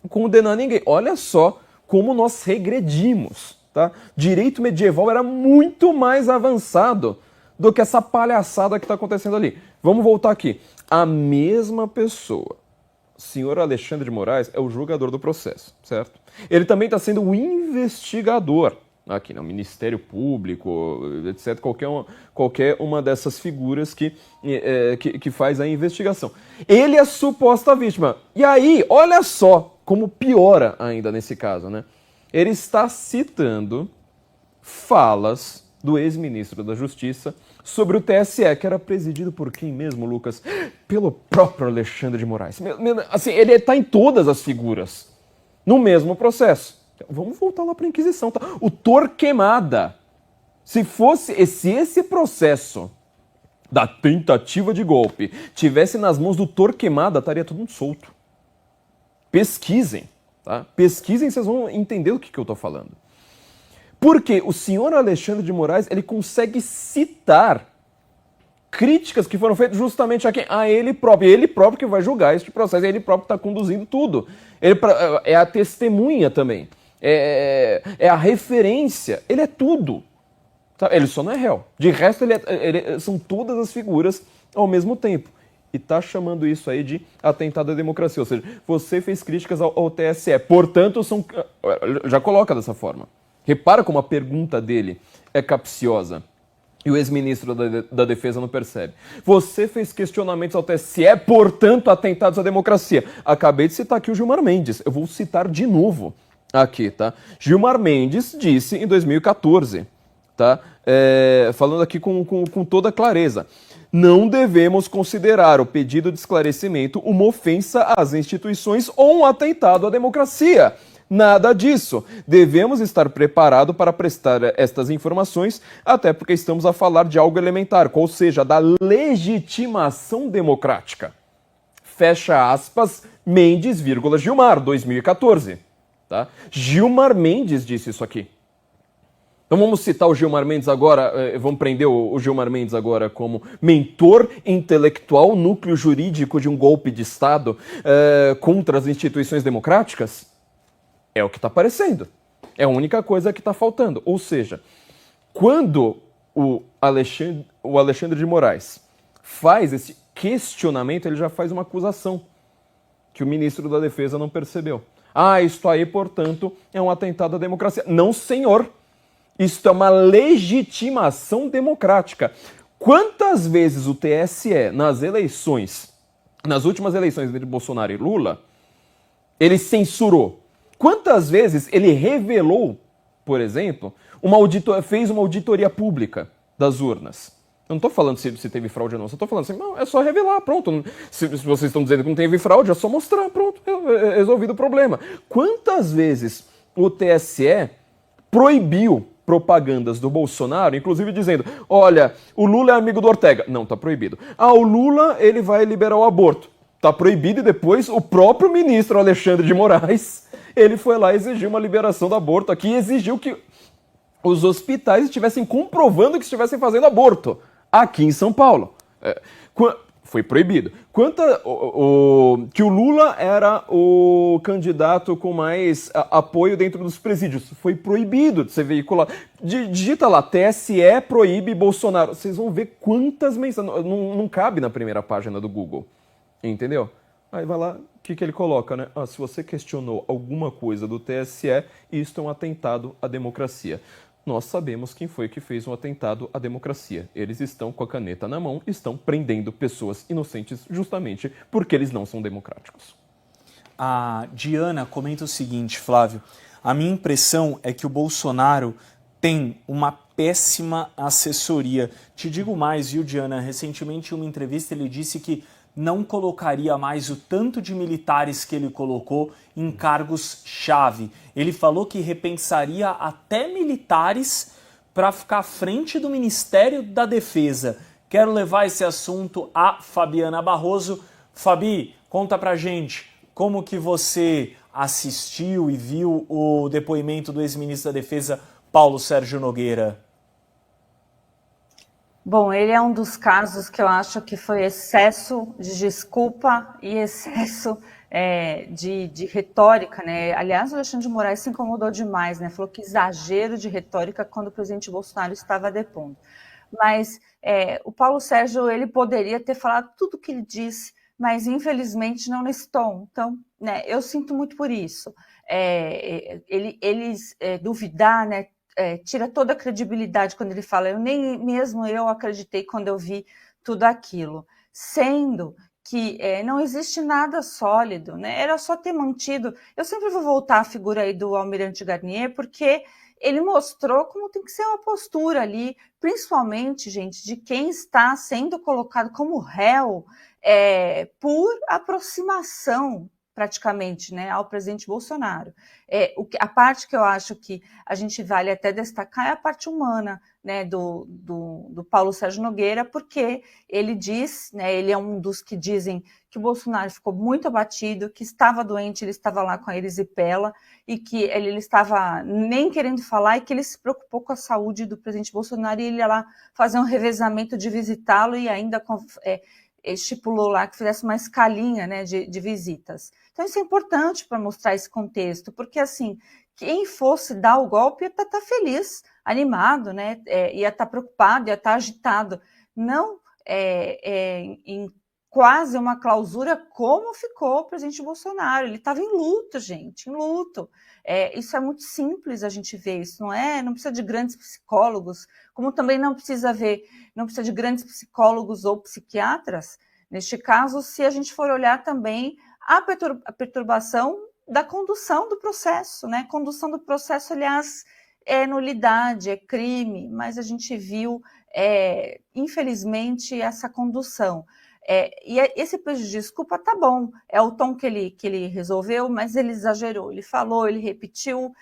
condenar ninguém. Olha só como nós regredimos, tá? Direito medieval era muito mais avançado do que essa palhaçada que está acontecendo ali. Vamos voltar aqui. A mesma pessoa, o senhor Alexandre de Moraes, é o julgador do processo, certo? Ele também está sendo o investigador aqui no Ministério Público, etc. Qualquer uma dessas figuras que faz a investigação. Ele é a suposta vítima. E aí, olha só como piora ainda nesse caso, né? Ele está citando falas do ex-ministro da Justiça sobre o TSE, que era presidido por quem mesmo, Lucas? Pelo próprio Alexandre de Moraes. Assim, ele está em todas as figuras, no mesmo processo. Vamos voltar lá para a Inquisição, tá? O Torquemada. Se esse processo da tentativa de golpe tivesse nas mãos do Torquemada, estaria todo mundo solto. Pesquisem, tá? Pesquisem, vocês vão entender do que eu estou falando. Porque o senhor Alexandre de Moraes, ele consegue citar críticas que foram feitas justamente a ele próprio. Ele próprio que vai julgar este processo, ele próprio está conduzindo tudo. Ele é a testemunha também. É a referência. Ele é tudo. Sabe? Ele só não é réu. De resto, são todas as figuras ao mesmo tempo. E está chamando isso aí de atentado à democracia. Ou seja, você fez críticas ao TSE. Portanto, já coloca dessa forma. Repara como a pergunta dele é capciosa. E o ex-ministro da Defesa não percebe. Você fez questionamentos ao TSE, portanto, atentados à democracia. Acabei de citar aqui o Gilmar Mendes. Eu vou citar de novo aqui, tá? Gilmar Mendes disse em 2014, tá? Falando aqui com toda clareza. Não devemos considerar o pedido de esclarecimento uma ofensa às instituições ou um atentado à democracia. Nada disso. Devemos estar preparados para prestar estas informações, até porque estamos a falar de algo elementar, ou seja, da legitimação democrática. Fecha aspas, Mendes, Gilmar, 2014. Tá? Gilmar Mendes disse isso aqui. Então vamos citar o Gilmar Mendes agora, vamos prender o Gilmar Mendes agora como mentor intelectual, núcleo jurídico de um golpe de Estado contra as instituições democráticas? É o que está aparecendo. É a única coisa que está faltando. Ou seja, quando o Alexandre de Moraes faz esse questionamento, ele já faz uma acusação que o ministro da Defesa não percebeu. Isto aí, portanto, é um atentado à democracia. Não, senhor. Isto é uma legitimação democrática. Quantas vezes o TSE, nas últimas eleições entre Bolsonaro e Lula, ele censurou? Quantas vezes ele revelou, por exemplo, fez uma auditoria pública das urnas? Eu não estou falando se teve fraude ou não, só estou falando assim, não, é só revelar, pronto. Se vocês estão dizendo que não teve fraude, é só mostrar, pronto, resolvido o problema. Quantas vezes o TSE proibiu propagandas do Bolsonaro, inclusive dizendo, olha, o Lula é amigo do Ortega. Não, tá proibido. O Lula, ele vai liberar o aborto. Tá proibido, e depois o próprio ministro Alexandre de Moraes, ele foi lá e exigiu uma liberação do aborto aqui e exigiu que os hospitais estivessem comprovando que estivessem fazendo aborto aqui em São Paulo. Foi proibido. Que o Lula era o candidato com mais apoio dentro dos presídios. Foi proibido de ser veiculado. Digita lá, TSE proíbe Bolsonaro. Vocês vão ver quantas mensagens. Não cabe na primeira página do Google. Entendeu? Aí vai lá, o que ele coloca, né? Se você questionou alguma coisa do TSE, isto é um atentado à democracia. Nós sabemos quem foi que fez um atentado à democracia. Eles estão com a caneta na mão, estão prendendo pessoas inocentes justamente porque eles não são democráticos. A Diana comenta o seguinte, Flávio. A minha impressão é que o Bolsonaro tem uma péssima assessoria. Te digo mais, viu, Diana? Recentemente, em uma entrevista, ele disse que não colocaria mais o tanto de militares que ele colocou em cargos-chave. Ele falou que repensaria até militares para ficar à frente do Ministério da Defesa. Quero levar esse assunto a Fabiana Barroso. Fabi, conta pra gente como que você assistiu e viu o depoimento do ex-ministro da Defesa, Paulo Sérgio Nogueira? Bom, ele é um dos casos que eu acho que foi excesso de desculpa e excesso de retórica, né? Aliás, o Alexandre de Moraes se incomodou demais, né? Falou que exagero de retórica quando o presidente Bolsonaro estava depondo. Mas o Paulo Sérgio, ele poderia ter falado tudo o que ele disse, mas infelizmente não nesse tom. Então, né, eu sinto muito por isso. Eles duvidar, né? Tira toda a credibilidade quando ele fala. Nem mesmo eu acreditei quando eu vi tudo aquilo. Sendo que não existe nada sólido, né? Era só ter mantido... Eu sempre vou voltar à figura aí do Almirante Garnier, porque ele mostrou como tem que ser uma postura ali, principalmente, gente, de quem está sendo colocado como réu por aproximação, praticamente, né, ao presidente Bolsonaro. A parte que eu acho que a gente vale até destacar é a parte humana, né, do Paulo Sérgio Nogueira, porque ele diz, né, ele é um dos que dizem que o Bolsonaro ficou muito abatido, que estava doente, ele estava lá com a erisipela, e que ele estava nem querendo falar, e que ele se preocupou com a saúde do presidente Bolsonaro, e ele ia lá fazer um revezamento de visitá-lo, e ainda estipulou lá que fizesse uma escalinha, né, de visitas. Então isso é importante para mostrar esse contexto, porque assim, quem fosse dar o golpe ia estar feliz, animado, né, ia estar preocupado, ia estar agitado, não em quase uma clausura como ficou o presidente Bolsonaro. Ele estava em luto, gente, em luto. Isso é muito simples a gente ver, isso não precisa de grandes psicólogos, como também não precisa de grandes psicólogos ou psiquiatras. Neste caso, se a gente for olhar também a perturbação da condução do processo, né? Condução do processo, aliás, é nulidade, é crime, mas a gente viu, infelizmente, essa condução. E esse pedido de desculpa tá bom, é o tom que ele resolveu, mas ele exagerou, ele falou, ele repetiu,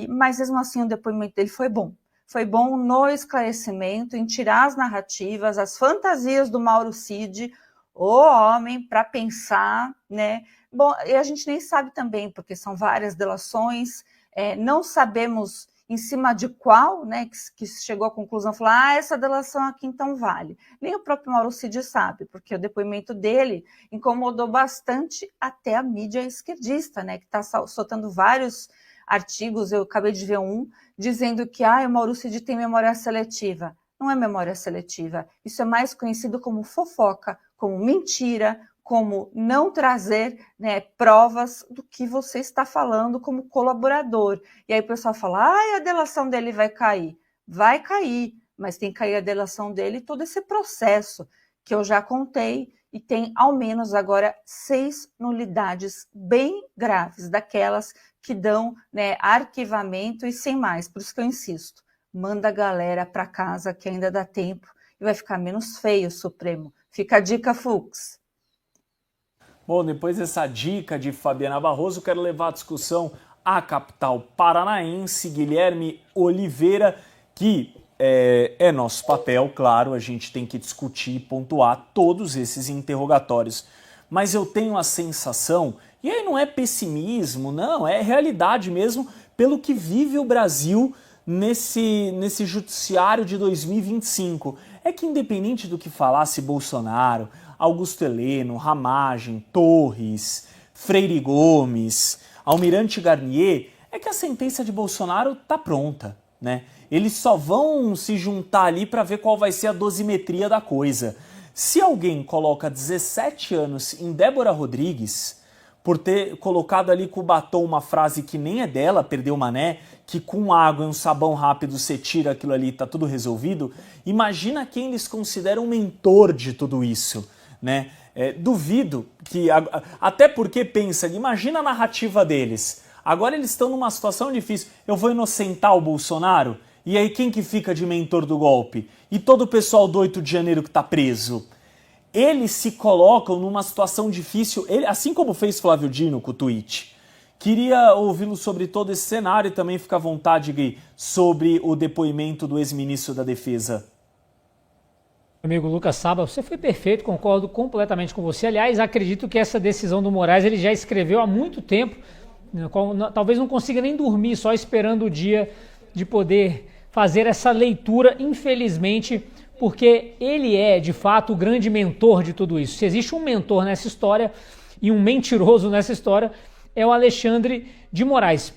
mas mesmo assim o depoimento dele foi bom. Foi bom no esclarecimento, em tirar as narrativas, as fantasias do Mauro Cid, o homem para pensar, né? Bom, e a gente nem sabe também, porque são várias delações, não sabemos em cima de qual, né, que chegou à conclusão, falou, essa delação aqui então vale. Nem o próprio Mauro Cid sabe, porque o depoimento dele incomodou bastante até a mídia esquerdista, né, que está soltando vários artigos, eu acabei de ver um, dizendo que o Mauro Cid tem memória seletiva. Não é memória seletiva, isso é mais conhecido como fofoca, como mentira, como não trazer, né, provas do que você está falando como colaborador. E aí o pessoal fala, a delação dele vai cair. Vai cair, mas tem que cair a delação dele e todo esse processo que eu já contei, e tem ao menos agora 6 nulidades bem graves, daquelas que dão, né, arquivamento e sem mais. Por isso que eu insisto, manda a galera para casa que ainda dá tempo e vai ficar menos feio o Supremo. Fica a dica, Fux. Bom, depois dessa dica de Fabiana Barroso, quero levar a discussão à capital paranaense, Guilherme Oliveira, que é nosso papel, claro, a gente tem que discutir e pontuar todos esses interrogatórios. Mas eu tenho a sensação, e aí não é pessimismo, não, é realidade mesmo, pelo que vive o Brasil nesse judiciário de 2025. É que independente do que falasse Bolsonaro, Augusto Heleno, Ramagem, Torres, Freire Gomes, Almirante Garnier, é que a sentença de Bolsonaro tá pronta, né? Eles só vão se juntar ali para ver qual vai ser a dosimetria da coisa. Se alguém coloca 17 anos em Débora Rodrigues, por ter colocado ali com o batom uma frase que nem é dela, perdeu mané, que com água e um sabão rápido você tira aquilo ali e tá tudo resolvido, imagina quem eles consideram mentor de tudo isso, né? Duvido que... Até porque, pensa, imagina a narrativa deles. Agora eles estão numa situação difícil. Eu vou inocentar o Bolsonaro? E aí quem que fica de mentor do golpe? E todo o pessoal do 8 de janeiro que tá preso? Eles se colocam numa situação difícil, assim como fez Flávio Dino com o tweet. Queria ouvi-lo sobre todo esse cenário e também fica à vontade, Gui, sobre o depoimento do ex-ministro da Defesa. Amigo Lucas Saba, você foi perfeito, concordo completamente com você. Aliás, acredito que essa decisão do Moraes ele já escreveu há muito tempo talvez não consiga nem dormir só esperando o dia de poder fazer essa leitura, infelizmente, porque ele é, de fato, o grande mentor de tudo isso. Se existe um mentor nessa história e um mentiroso nessa história, é o Alexandre de Moraes.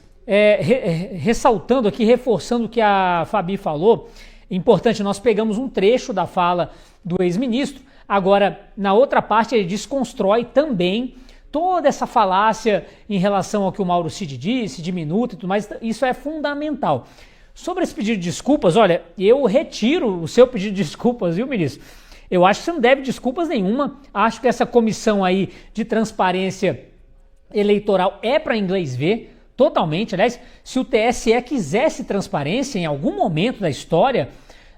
Ressaltando aqui, reforçando o que a Fabi falou, é importante, nós pegamos um trecho da fala do ex-ministro, agora, na outra parte, ele desconstrói também toda essa falácia em relação ao que o Mauro Cid disse, de minuto e tudo mais, isso é fundamental. Sobre esse pedido de desculpas, olha, eu retiro o seu pedido de desculpas, viu, ministro? Eu acho que você não deve desculpas nenhuma, acho que essa comissão aí de transparência eleitoral é para inglês ver, totalmente. Aliás, se o TSE quisesse transparência em algum momento da história,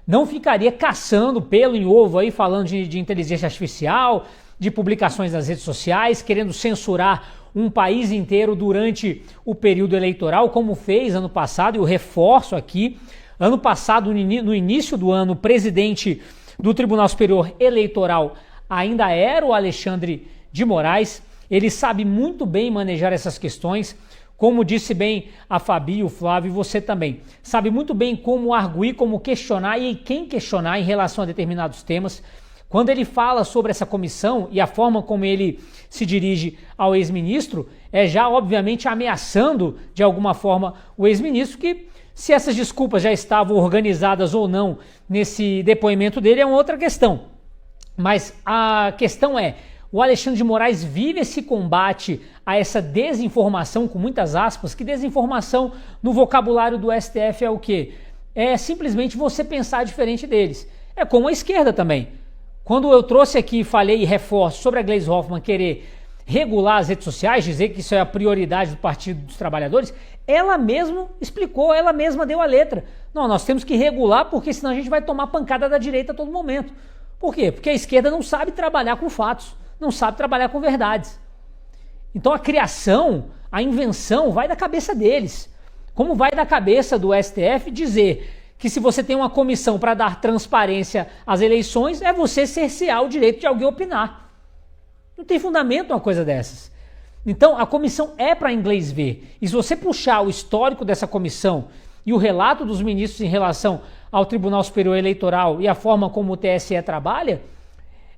não ficaria caçando pelo em ovo aí, falando de inteligência artificial, de publicações nas redes sociais, querendo censurar um país inteiro durante o período eleitoral, como fez ano passado, e eu reforço aqui, ano passado, no início do ano, o presidente do Tribunal Superior Eleitoral ainda era o Alexandre de Moraes, ele sabe muito bem manejar essas questões, como disse bem a Fabi, o Flávio e você também, sabe muito bem como arguir, como questionar e quem questionar em relação a determinados temas. Quando ele fala sobre essa comissão e a forma como ele se dirige ao ex-ministro, é já obviamente ameaçando de alguma forma o ex-ministro, que se essas desculpas já estavam organizadas ou não nesse depoimento dele é uma outra questão. Mas a questão é, o Alexandre de Moraes vive esse combate a essa desinformação, com muitas aspas, que desinformação no vocabulário do STF é o quê? É simplesmente você pensar diferente deles. É como a esquerda também. Quando eu trouxe aqui e falei e reforço sobre a Gleisi Hoffmann querer regular as redes sociais, dizer que isso é a prioridade do Partido dos Trabalhadores, ela mesma explicou, ela mesma deu a letra. Não, nós temos que regular porque senão a gente vai tomar pancada da direita a todo momento. Por quê? Porque a esquerda não sabe trabalhar com fatos, não sabe trabalhar com verdades. Então a criação, a invenção vai da cabeça deles. Como vai da cabeça do STF dizer que se você tem uma comissão para dar transparência às eleições, é você cercear o direito de alguém opinar. Não tem fundamento uma coisa dessas. Então, a comissão é para inglês ver. E se você puxar o histórico dessa comissão e o relato dos ministros em relação ao Tribunal Superior Eleitoral e a forma como o TSE trabalha,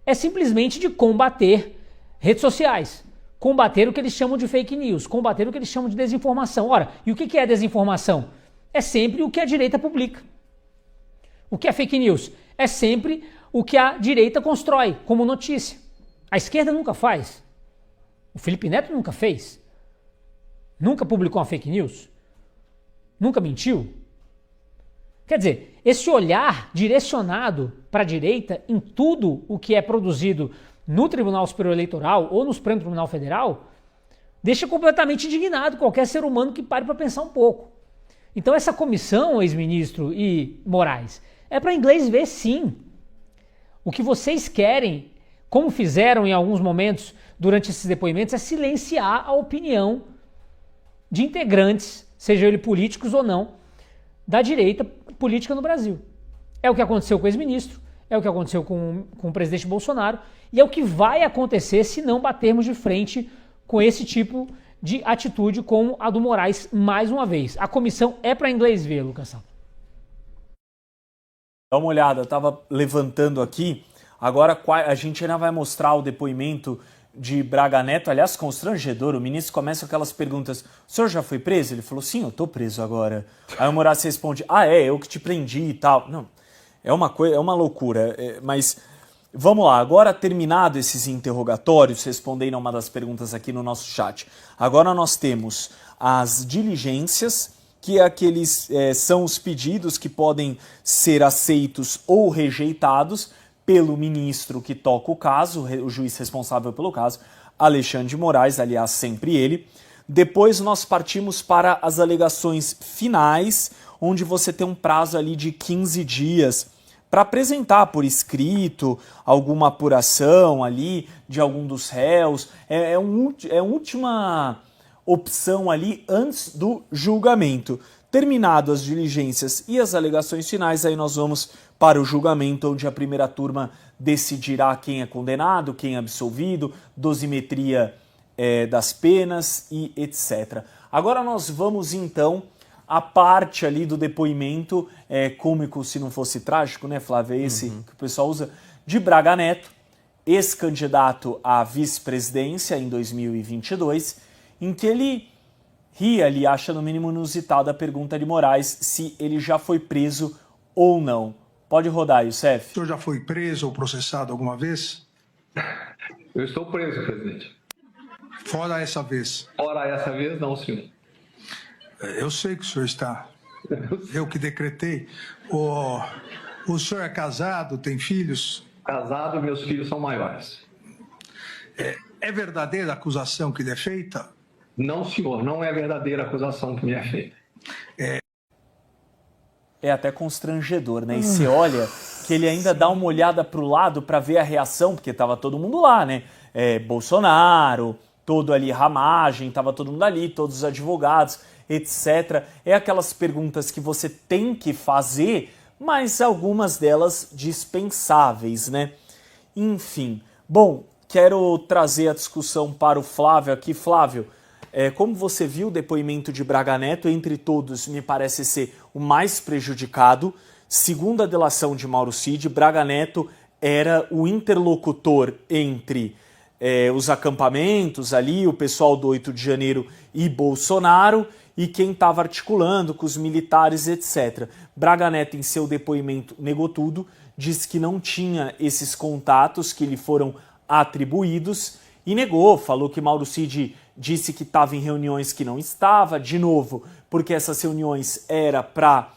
é simplesmente de combater redes sociais. Combater o que eles chamam de fake news, combater o que eles chamam de desinformação. Ora, e o que é desinformação? É sempre o que a direita publica. O que é fake news? É sempre o que a direita constrói como notícia. A esquerda nunca faz. O Felipe Neto nunca fez. Nunca publicou uma fake news. Nunca mentiu. Quer dizer, esse olhar direcionado para a direita em tudo o que é produzido no Tribunal Superior Eleitoral ou no Supremo Tribunal Federal deixa completamente indignado qualquer ser humano que pare para pensar um pouco. Então essa comissão, ex-ministro e Moraes, é para inglês ver sim. O que vocês querem, como fizeram em alguns momentos durante esses depoimentos, é silenciar a opinião de integrantes, sejam eles políticos ou não, da direita política no Brasil. É o que aconteceu com o ex-ministro, é o que aconteceu com o presidente Bolsonaro e é o que vai acontecer se não batermos de frente com esse tipo de atitude como a do Moraes mais uma vez. A comissão é para inglês ver, Lucas Santos. Dá uma olhada, eu estava levantando aqui, agora a gente ainda vai mostrar o depoimento de Braga Neto, aliás, constrangedor, o ministro começa com aquelas perguntas, o senhor já foi preso? Ele falou, sim, eu tô preso agora. Aí o Moraes responde, eu que te prendi e tal. Não, é uma loucura, mas vamos lá, agora terminado esses interrogatórios, respondendo a uma das perguntas aqui no nosso chat, agora nós temos as diligências, que são os pedidos que podem ser aceitos ou rejeitados pelo ministro que toca o caso, o juiz responsável pelo caso, Alexandre de Moraes, aliás, sempre ele. Depois nós partimos para as alegações finais, onde você tem um prazo ali de 15 dias para apresentar por escrito alguma apuração ali de algum dos réus. É a última opção ali antes do julgamento. Terminado as diligências e as alegações finais, aí nós vamos para o julgamento, onde a primeira turma decidirá quem é condenado, quem é absolvido, dosimetria das penas e etc. Agora nós vamos então à parte ali do depoimento, cômico se não fosse trágico, né, Flávio? É esse que o pessoal usa, de Braga Neto, ex-candidato à vice-presidência em 2022, em que ele ri ali, acha no mínimo inusitado a pergunta de Moraes se ele já foi preso ou não. Pode rodar, Youssef. O senhor já foi preso ou processado alguma vez? Eu estou preso, presidente. Fora essa vez. Ora, essa vez não, senhor. Eu sei que o senhor está. Eu que decretei. O senhor é casado, tem filhos? Casado, meus filhos são maiores. É verdadeira a acusação que lhe é feita? Não, senhor, não é verdadeira a acusação que me é feita. É até constrangedor, né? E você olha que ele ainda dá uma olhada pro lado para ver a reação, porque tava todo mundo lá, né? Bolsonaro, todo ali, Ramagem, tava todo mundo ali, todos os advogados, etc. É aquelas perguntas que você tem que fazer, mas algumas delas dispensáveis, né? Enfim, bom, quero trazer a discussão para o Flávio aqui. Flávio, como você viu o depoimento de Braga Neto, entre todos, me parece ser o mais prejudicado. Segundo a delação de Mauro Cid, Braga Neto era o interlocutor entre os acampamentos ali, o pessoal do 8 de janeiro e Bolsonaro, e quem estava articulando com os militares, etc. Braga Neto, em seu depoimento, negou tudo, disse que não tinha esses contatos que lhe foram atribuídos e negou, falou que Mauro Cid disse que estava em reuniões que não estava, de novo, porque essas reuniões era para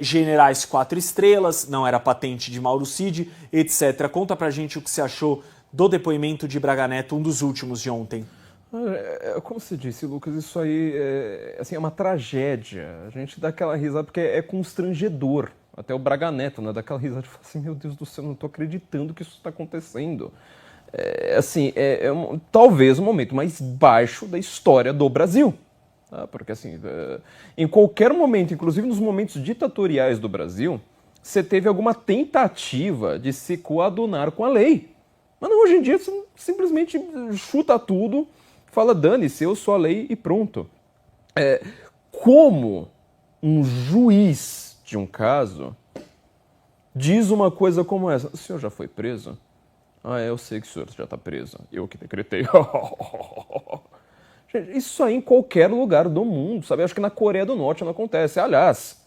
generais 4 estrelas, não era patente de Mauro Cid, etc. Conta pra gente o que você achou do depoimento de Braga Neto, um dos últimos de ontem. Como você disse, Lucas, isso aí é uma tragédia. A gente dá aquela risada porque é constrangedor. Até o Braga Neto, né, dá aquela risada e fala assim, meu Deus do céu, não estou acreditando que isso está acontecendo. Talvez o momento mais baixo da história do Brasil. Tá? Porque assim, em qualquer momento, inclusive nos momentos ditatoriais do Brasil, você teve alguma tentativa de se coadunar com a lei. Mas não, hoje em dia você simplesmente chuta tudo, fala, dane-se, eu sou a lei e pronto. Como um juiz de um caso diz uma coisa como essa, o senhor já foi preso? Eu sei que o senhor já está preso, eu que decretei. Gente, isso aí em qualquer lugar do mundo, sabe? Acho que na Coreia do Norte não acontece. Aliás,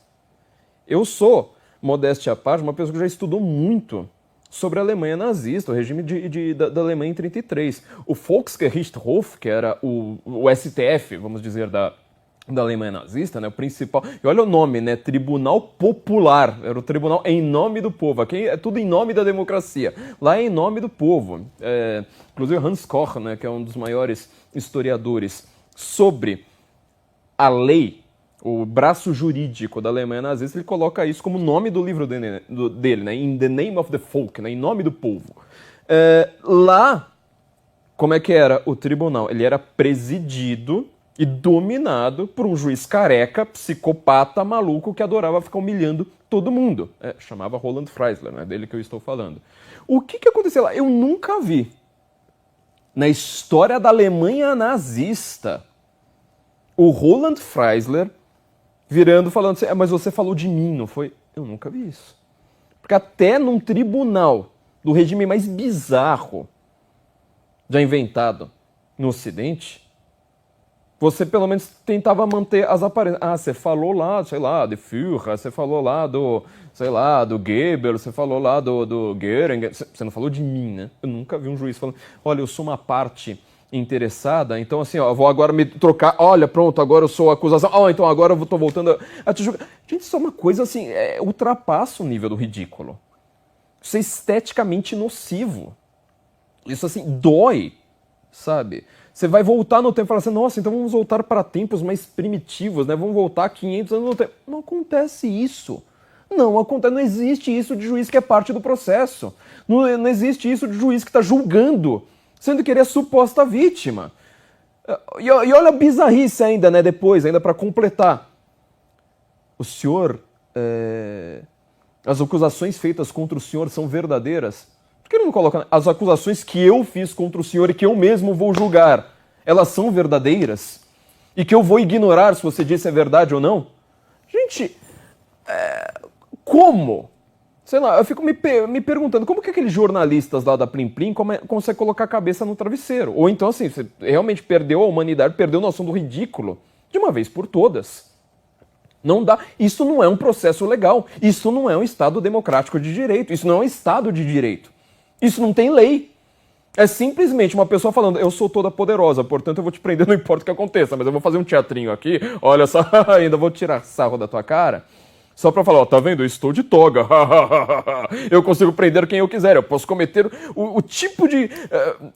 eu sou, modéstia à parte, uma pessoa que já estudou muito sobre a Alemanha nazista, o regime da Alemanha em 1933. O Volksgerichtshof, que era o STF, vamos dizer, da Alemanha nazista, né, o principal... E olha o nome, né, Tribunal Popular, era o tribunal em nome do povo. Aqui é tudo em nome da democracia, lá é em nome do povo. Inclusive Hans Koch, né, que é um dos maiores historiadores sobre a lei, o braço jurídico da Alemanha nazista, ele coloca isso como nome do livro dele, né? In the name of the folk, né? Em nome do povo. Lá, como é que era o tribunal? Ele era presidido e dominado por um juiz careca, psicopata, maluco, que adorava ficar humilhando todo mundo. Chamava Roland Freisler, né? Dele que eu estou falando. O que aconteceu lá? Eu nunca vi, na história da Alemanha nazista, o Roland Freisler virando, falando assim, mas você falou de mim, não foi? Eu nunca vi isso. Porque até num tribunal do regime mais bizarro já inventado no Ocidente, você pelo menos tentava manter as aparências. Você falou lá, sei lá, de Führer, você falou lá do, sei lá, do Goebbels, você falou lá do Göring, você não falou de mim, né? Eu nunca vi um juiz falando, olha, eu sou uma parte interessada, então assim, eu vou agora me trocar, olha, pronto, agora eu sou a acusação, então agora eu tô voltando a te julgar. Gente, isso é uma coisa assim, ultrapassa o nível do ridículo. Isso é esteticamente nocivo. Isso assim, dói, sabe? Você vai voltar no tempo e falar assim, nossa, então vamos voltar para tempos mais primitivos, né? Vamos voltar 500 anos no tempo. Não acontece isso. Não acontece, não existe isso de juiz que é parte do processo. Não existe isso de juiz que está julgando, sendo que ele é suposta vítima. E olha a bizarrice ainda, né, depois, ainda para completar. O senhor, as acusações feitas contra o senhor são verdadeiras? Por que ele não coloca as acusações que eu fiz contra o senhor e que eu mesmo vou julgar? elas são verdadeiras e que eu vou ignorar se você disse é verdade ou não? Gente, como? Sei lá, eu fico me perguntando como que aqueles jornalistas lá da Plim Plim conseguem colocar a cabeça no travesseiro? Ou então, assim, você realmente perdeu a humanidade, perdeu a noção do ridículo de uma vez por todas. Não dá. Isso não é um processo legal. Isso não é um Estado democrático de direito. Isso não é um Estado de direito. Isso não tem lei. É simplesmente uma pessoa falando, eu sou toda poderosa, portanto eu vou te prender, não importa o que aconteça, mas eu vou fazer um teatrinho aqui, olha só, ainda vou tirar sarro da tua cara. Só pra falar, ó, tá vendo? Eu estou de toga. Eu consigo prender quem eu quiser. Eu posso cometer o tipo de...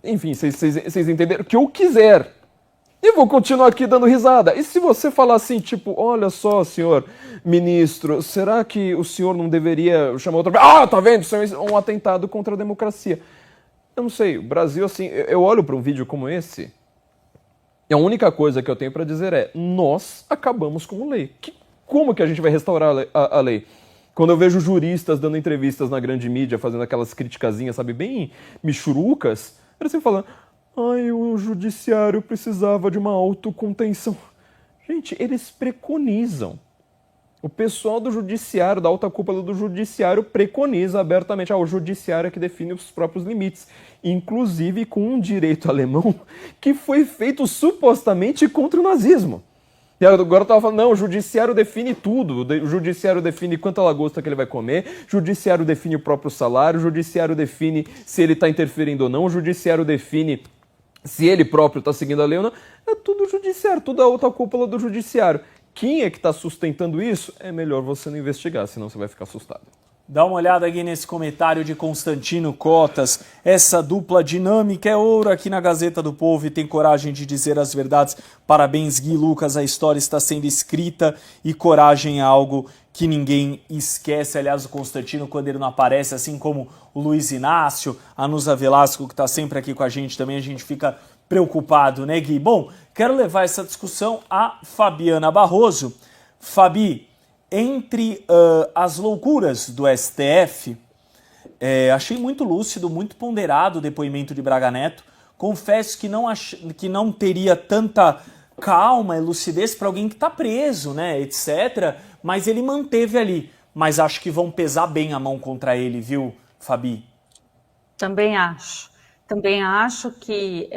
enfim, vocês entenderam? O que eu quiser. E vou continuar aqui dando risada. E se você falar assim, tipo, olha só, senhor ministro, será que o senhor não deveria chamar outra... Ah, tá vendo? Isso é um atentado contra a democracia. Eu não sei, o Brasil, assim, eu olho para um vídeo como esse e a única coisa que eu tenho pra dizer é, nós acabamos com a lei. Como que a gente vai restaurar a lei? Quando eu vejo juristas dando entrevistas na grande mídia, fazendo aquelas criticazinhas, sabe, bem michurucas, eles sempre falando, ai, o judiciário precisava de uma autocontenção. Gente, eles preconizam. O pessoal do judiciário, da alta cúpula do judiciário, preconiza abertamente, o judiciário é que define os próprios limites, inclusive com um direito alemão que foi feito supostamente contra o nazismo. E agora eu tava falando, não, o judiciário define tudo, o judiciário define quanta lagosta que ele vai comer, o judiciário define o próprio salário, o judiciário define se ele está interferindo ou não, o judiciário define se ele próprio está seguindo a lei ou não. É tudo o judiciário, tudo a outra cúpula do judiciário. Quem é que está sustentando isso? É melhor você não investigar, senão você vai ficar assustado. Dá uma olhada aqui nesse comentário de Constantino Cotas. Essa dupla dinâmica é ouro aqui na Gazeta do Povo e tem coragem de dizer as verdades. Parabéns, Gui Lucas, a história está sendo escrita e coragem é algo que ninguém esquece. Aliás, o Constantino, quando ele não aparece, assim como o Luiz Inácio, a Nusa Velasco, que está sempre aqui com a gente também, a gente fica preocupado, né, Gui? Bom, quero levar essa discussão a Fabiana Barroso. Fabi, entre as loucuras do STF, achei muito lúcido, muito ponderado o depoimento de Braga Neto. Confesso que não teria tanta calma e lucidez para alguém que está preso, né, etc. Mas ele manteve ali. Mas acho que vão pesar bem a mão contra ele, viu, Fabi? Também acho. Também acho que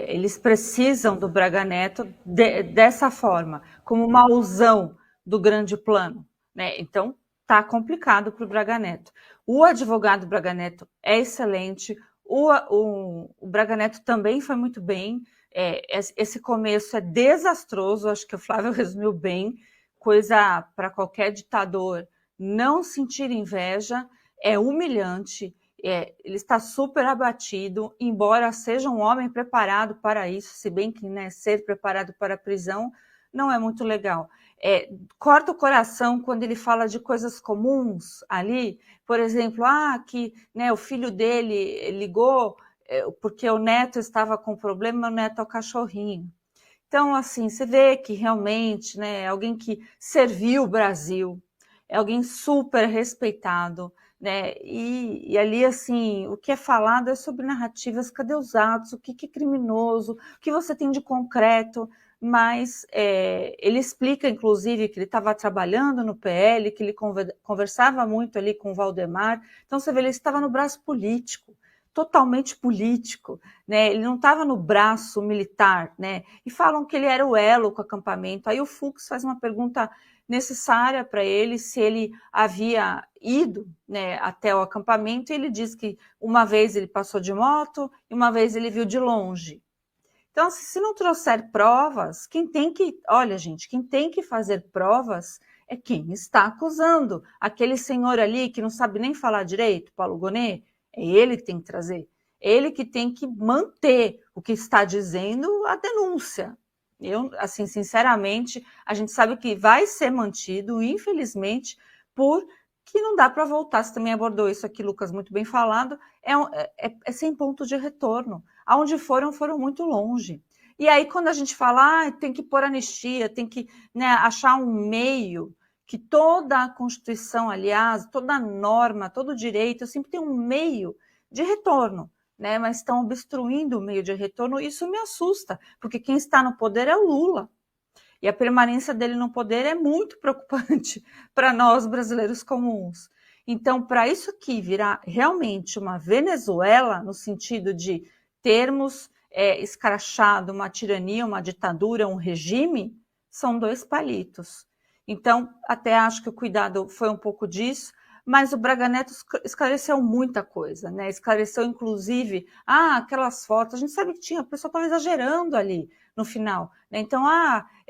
eles precisam do Braga Neto dessa forma, como uma alusão do grande plano, né? Então, tá complicado para o Braga Neto. O advogado Braga Neto é excelente, o Braga Neto também foi muito bem, esse começo é desastroso, acho que o Flávio resumiu bem, coisa para qualquer ditador não sentir inveja, é humilhante, ele está super abatido, embora seja um homem preparado para isso, se bem que, né, ser preparado para a prisão não é muito legal. Corta o coração quando ele fala de coisas comuns ali, por exemplo, que, né, o filho dele ligou porque o neto estava com problema, o neto é o cachorrinho. Então, assim, você vê que realmente, né, é alguém que serviu o Brasil, é alguém super respeitado, né? E ali, assim, o que é falado é sobre narrativas, cadê os atos, o que é criminoso, o que você tem de concreto, mas ele explica, inclusive, que ele estava trabalhando no PL, que ele conversava muito ali com o Valdemar, então você vê, ele estava no braço político, totalmente político, né? Ele não estava no braço militar, né? E falam que ele era o elo com o acampamento, aí o Fux faz uma pergunta necessária para ele, se ele havia ido, né, até o acampamento, e ele diz que uma vez ele passou de moto e uma vez ele viu de longe. Então, se não trouxer provas, olha, gente, quem tem que fazer provas é quem está acusando. Aquele senhor ali que não sabe nem falar direito, Paulo Gonet, é ele que tem que trazer. Ele que tem que manter o que está dizendo a denúncia. Eu, assim, sinceramente, a gente sabe que vai ser mantido, infelizmente, porque não dá para voltar. Você também abordou isso aqui, Lucas, muito bem falado, é sem ponto de retorno. Aonde foram muito longe. E aí, quando a gente fala, tem que pôr anistia, tem que, né, achar um meio, que toda a Constituição, aliás, toda a norma, todo o direito, sempre tem um meio de retorno. né, mas estão obstruindo o meio de retorno. Isso me assusta, porque quem está no poder é o Lula. E a permanência dele no poder é muito preocupante para nós brasileiros comuns. Então, para isso aqui virar realmente uma Venezuela, no sentido de termos escrachado uma tirania, uma ditadura, um regime, são 2 palitos. Então, até acho que o cuidado foi um pouco disso, mas o Braga Neto esclareceu muita coisa, né? Esclareceu, inclusive, aquelas fotos, a gente sabe que tinha, o pessoal estava exagerando ali no final, né? Então,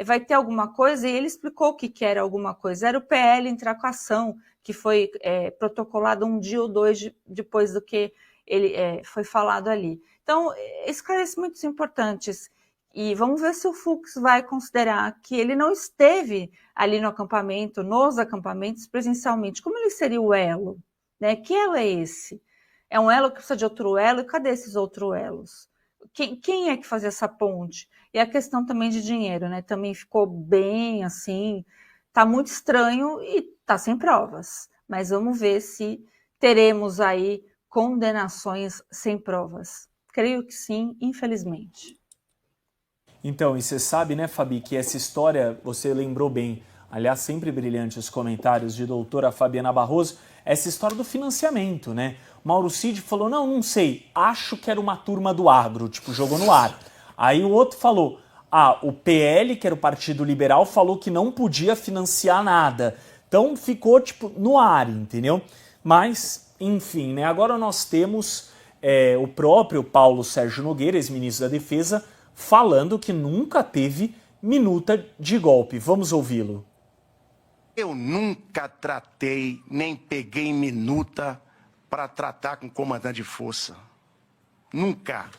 vai ter alguma coisa, e ele explicou o que era alguma coisa, era o PL entrar com a ação, que foi protocolado 1 dia ou 2 depois do que ele foi falado ali. Então, esclarecimentos importantes. E vamos ver se o Fux vai considerar que ele não esteve ali no acampamento, nos acampamentos, presencialmente. Como ele seria o elo? Né? Que elo é esse? É um elo que precisa de outro elo? E cadê esses outros elos? Quem é que fazia essa ponte? E a questão também de dinheiro, né? Também ficou bem assim, tá muito estranho e tá sem provas. Mas vamos ver se teremos aí condenações sem provas. Creio que sim, infelizmente. Então, e você sabe, né, Fabi, que essa história, você lembrou bem, aliás, sempre brilhantes os comentários de doutora Fabiana Barroso, essa história do financiamento, né? O Mauro Cid falou, não sei, acho que era uma turma do agro, tipo, jogou no ar. Aí o outro falou, o PL, que era o Partido Liberal, falou que não podia financiar nada. Então ficou, tipo, no ar, entendeu? Mas, enfim, né? Agora nós temos o próprio Paulo Sérgio Nogueira, ex-ministro da Defesa, falando que nunca teve minuta de golpe. Vamos ouvi-lo. Eu nunca tratei, nem peguei minuta para tratar com comandante de força. Nunca.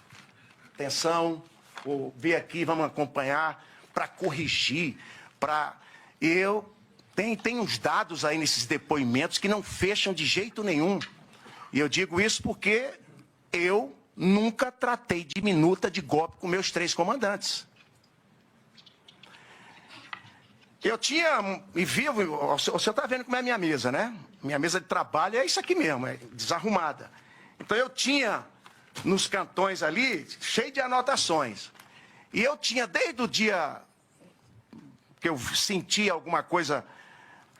Atenção, vou ver aqui, vamos acompanhar, para corrigir, Tem uns dados aí nesses depoimentos que não fecham de jeito nenhum. E eu digo isso porque eu nunca tratei de minuta de golpe com meus 3 comandantes. Eu tinha, e vivo, o senhor está vendo como é a minha mesa, né? Minha mesa de trabalho é isso aqui mesmo, é desarrumada. Então eu tinha nos cantões ali, cheio de anotações. E eu tinha, desde o dia que eu sentia alguma coisa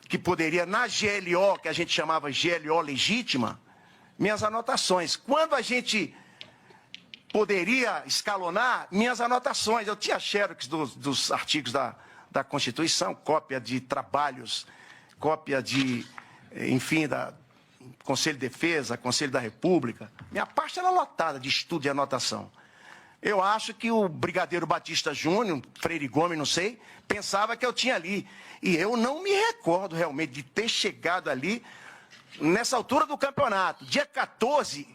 que poderia, na GLO, que a gente chamava GLO legítima, minhas anotações. Quando a gente poderia escalonar, minhas anotações. Eu tinha xerox dos artigos da Constituição, cópia de trabalhos, cópia de, enfim, da Conselho de Defesa, Conselho da República. Minha parte era lotada de estudo e anotação. Eu acho que o Brigadeiro Batista Júnior, Freire Gomes, não sei, pensava que eu tinha ali. E eu não me recordo realmente de ter chegado ali nessa altura do campeonato. Dia 14,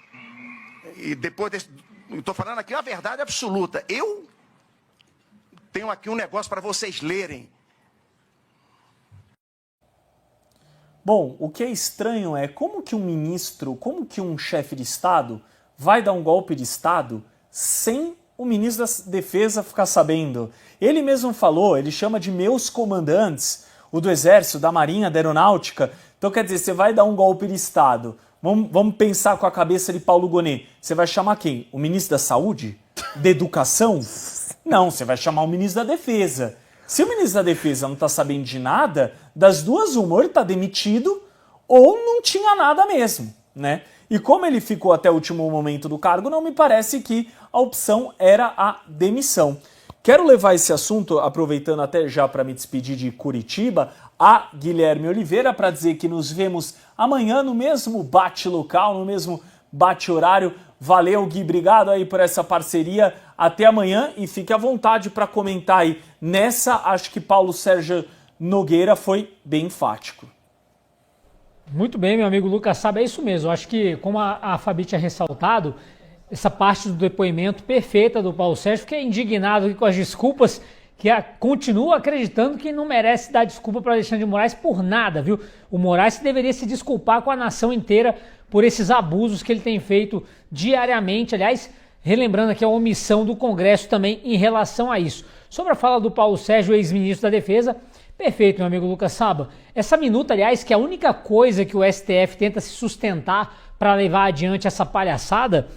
e depois estou falando aqui uma verdade absoluta. Eu tenho aqui um negócio para vocês lerem. Bom, o que é estranho é como que um ministro, como que um chefe de Estado vai dar um golpe de Estado sem o ministro da Defesa ficar sabendo. Ele mesmo falou, ele chama de meus comandantes, o do Exército, da Marinha, da Aeronáutica. Então quer dizer, você vai dar um golpe de Estado, vamos pensar com a cabeça de Paulo Gonet, você vai chamar quem? O ministro da Saúde? Da Educação? Não, você vai chamar o ministro da Defesa. Se o ministro da Defesa não está sabendo de nada, das duas uma, ou ele está demitido ou não tinha nada mesmo, né? E como ele ficou até o último momento do cargo, não me parece que a opção era a demissão. Quero levar esse assunto, aproveitando até já para me despedir de Curitiba, a Guilherme Oliveira, para dizer que nos vemos amanhã no mesmo bate-local, no mesmo bate-horário. Valeu, Gui, obrigado aí por essa parceria. Até amanhã e fique à vontade para comentar aí. Nessa, acho que Paulo Sérgio Nogueira foi bem enfático. Muito bem, meu amigo Lucas Saba, é isso mesmo. Eu acho que, como a Fabi tinha ressaltado, essa parte do depoimento perfeita do Paulo Sérgio, que é indignado aqui com as desculpas, que continua acreditando que não merece dar desculpa para Alexandre de Moraes por nada, viu? O Moraes deveria se desculpar com a nação inteira por esses abusos que ele tem feito diariamente. Aliás, relembrando aqui a omissão do Congresso também em relação a isso. Sobre a fala do Paulo Sérgio, ex-ministro da Defesa, perfeito, meu amigo Lucas Saba. Essa minuta, aliás, que é a única coisa que o STF tenta se sustentar para levar adiante essa palhaçada,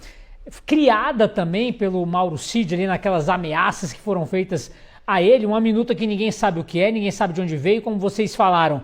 criada também pelo Mauro Cid ali naquelas ameaças que foram feitas a ele, uma minuta que ninguém sabe o que é, ninguém sabe de onde veio, como vocês falaram.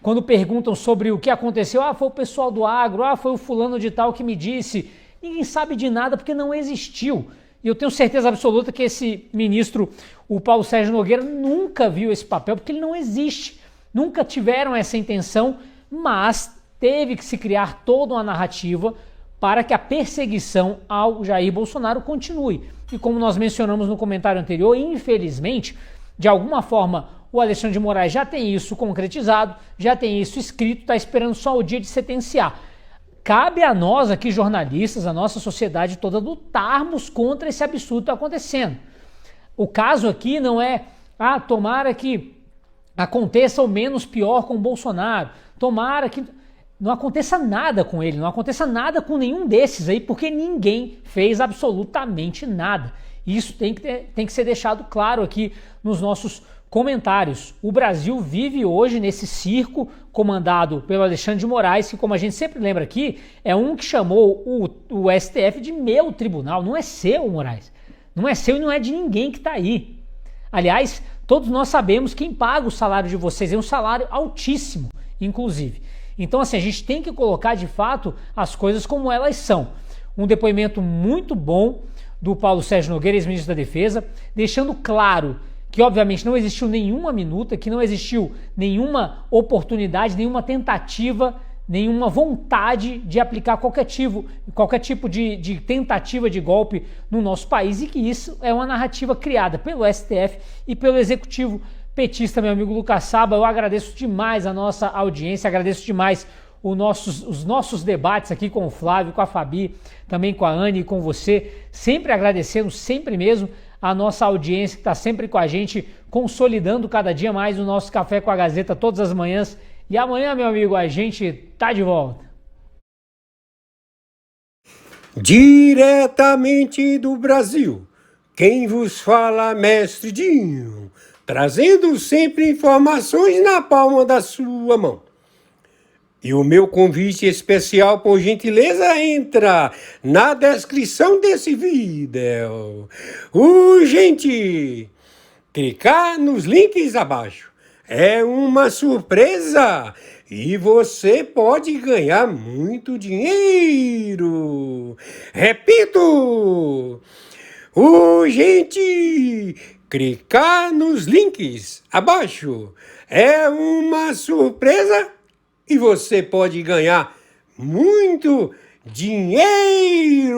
Quando perguntam sobre o que aconteceu, foi o pessoal do agro, foi o fulano de tal que me disse. Ninguém sabe de nada porque não existiu. E eu tenho certeza absoluta que esse ministro, o Paulo Sérgio Nogueira, nunca viu esse papel porque ele não existe. Nunca tiveram essa intenção, mas teve que se criar toda uma narrativa para que a perseguição ao Jair Bolsonaro continue. E como nós mencionamos no comentário anterior, infelizmente, de alguma forma, o Alexandre de Moraes já tem isso concretizado, já tem isso escrito, está esperando só o dia de sentenciar. Cabe a nós aqui, jornalistas, a nossa sociedade toda, lutarmos contra esse absurdo que está acontecendo. O caso aqui não é, tomara que aconteça o menos pior com o Bolsonaro, tomara que não aconteça nada com ele, não aconteça nada com nenhum desses aí, porque ninguém fez absolutamente nada. Isso tem que ser deixado claro aqui nos nossos comentários. O Brasil vive hoje nesse circo comandado pelo Alexandre de Moraes, que, como a gente sempre lembra aqui, é um que chamou o STF de meu tribunal. Não é seu, Moraes. Não é seu e não é de ninguém que está aí. Aliás, todos nós sabemos quem paga o salário de vocês. É um salário altíssimo, inclusive. Então, assim, a gente tem que colocar, de fato, as coisas como elas são. Um depoimento muito bom do Paulo Sérgio Nogueira, ex-ministro da Defesa, deixando claro que obviamente não existiu nenhuma minuta, que não existiu nenhuma oportunidade, nenhuma tentativa, nenhuma vontade de aplicar qualquer tipo de tentativa de golpe no nosso país, e que isso é uma narrativa criada pelo STF e pelo Executivo petista, meu amigo Lucas Saba. Eu agradeço demais a nossa audiência, agradeço demais os nossos debates aqui com o Flávio, com a Fabi, também com a Anne e com você, sempre agradecendo, sempre mesmo, a nossa audiência que está sempre com a gente, consolidando cada dia mais o nosso Café com a Gazeta todas as manhãs. E amanhã, meu amigo, a gente tá de volta. Diretamente do Brasil, quem vos fala, Mestre Dinho, trazendo sempre informações na palma da sua mão. E o meu convite especial, por gentileza, entra na descrição desse vídeo. Urgente! Clicar nos links abaixo. É uma surpresa e você pode ganhar muito dinheiro. Repito! Urgente! Clicar nos links abaixo. É uma surpresa e você pode ganhar muito dinheiro!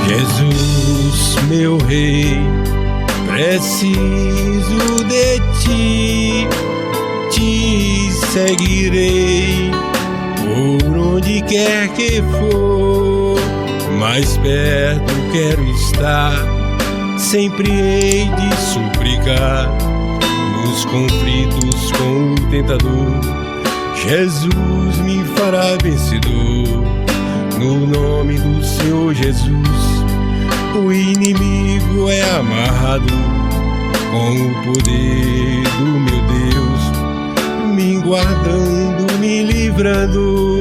Jesus, meu rei, preciso de ti, te seguirei por onde quer que for, mais perto quero estar, sempre hei de suplicar, nos conflitos com o tentador, Jesus me fará vencedor, no nome do Senhor Jesus, o inimigo é amarrado, com o poder do meu Deus, me guardando, me livrando.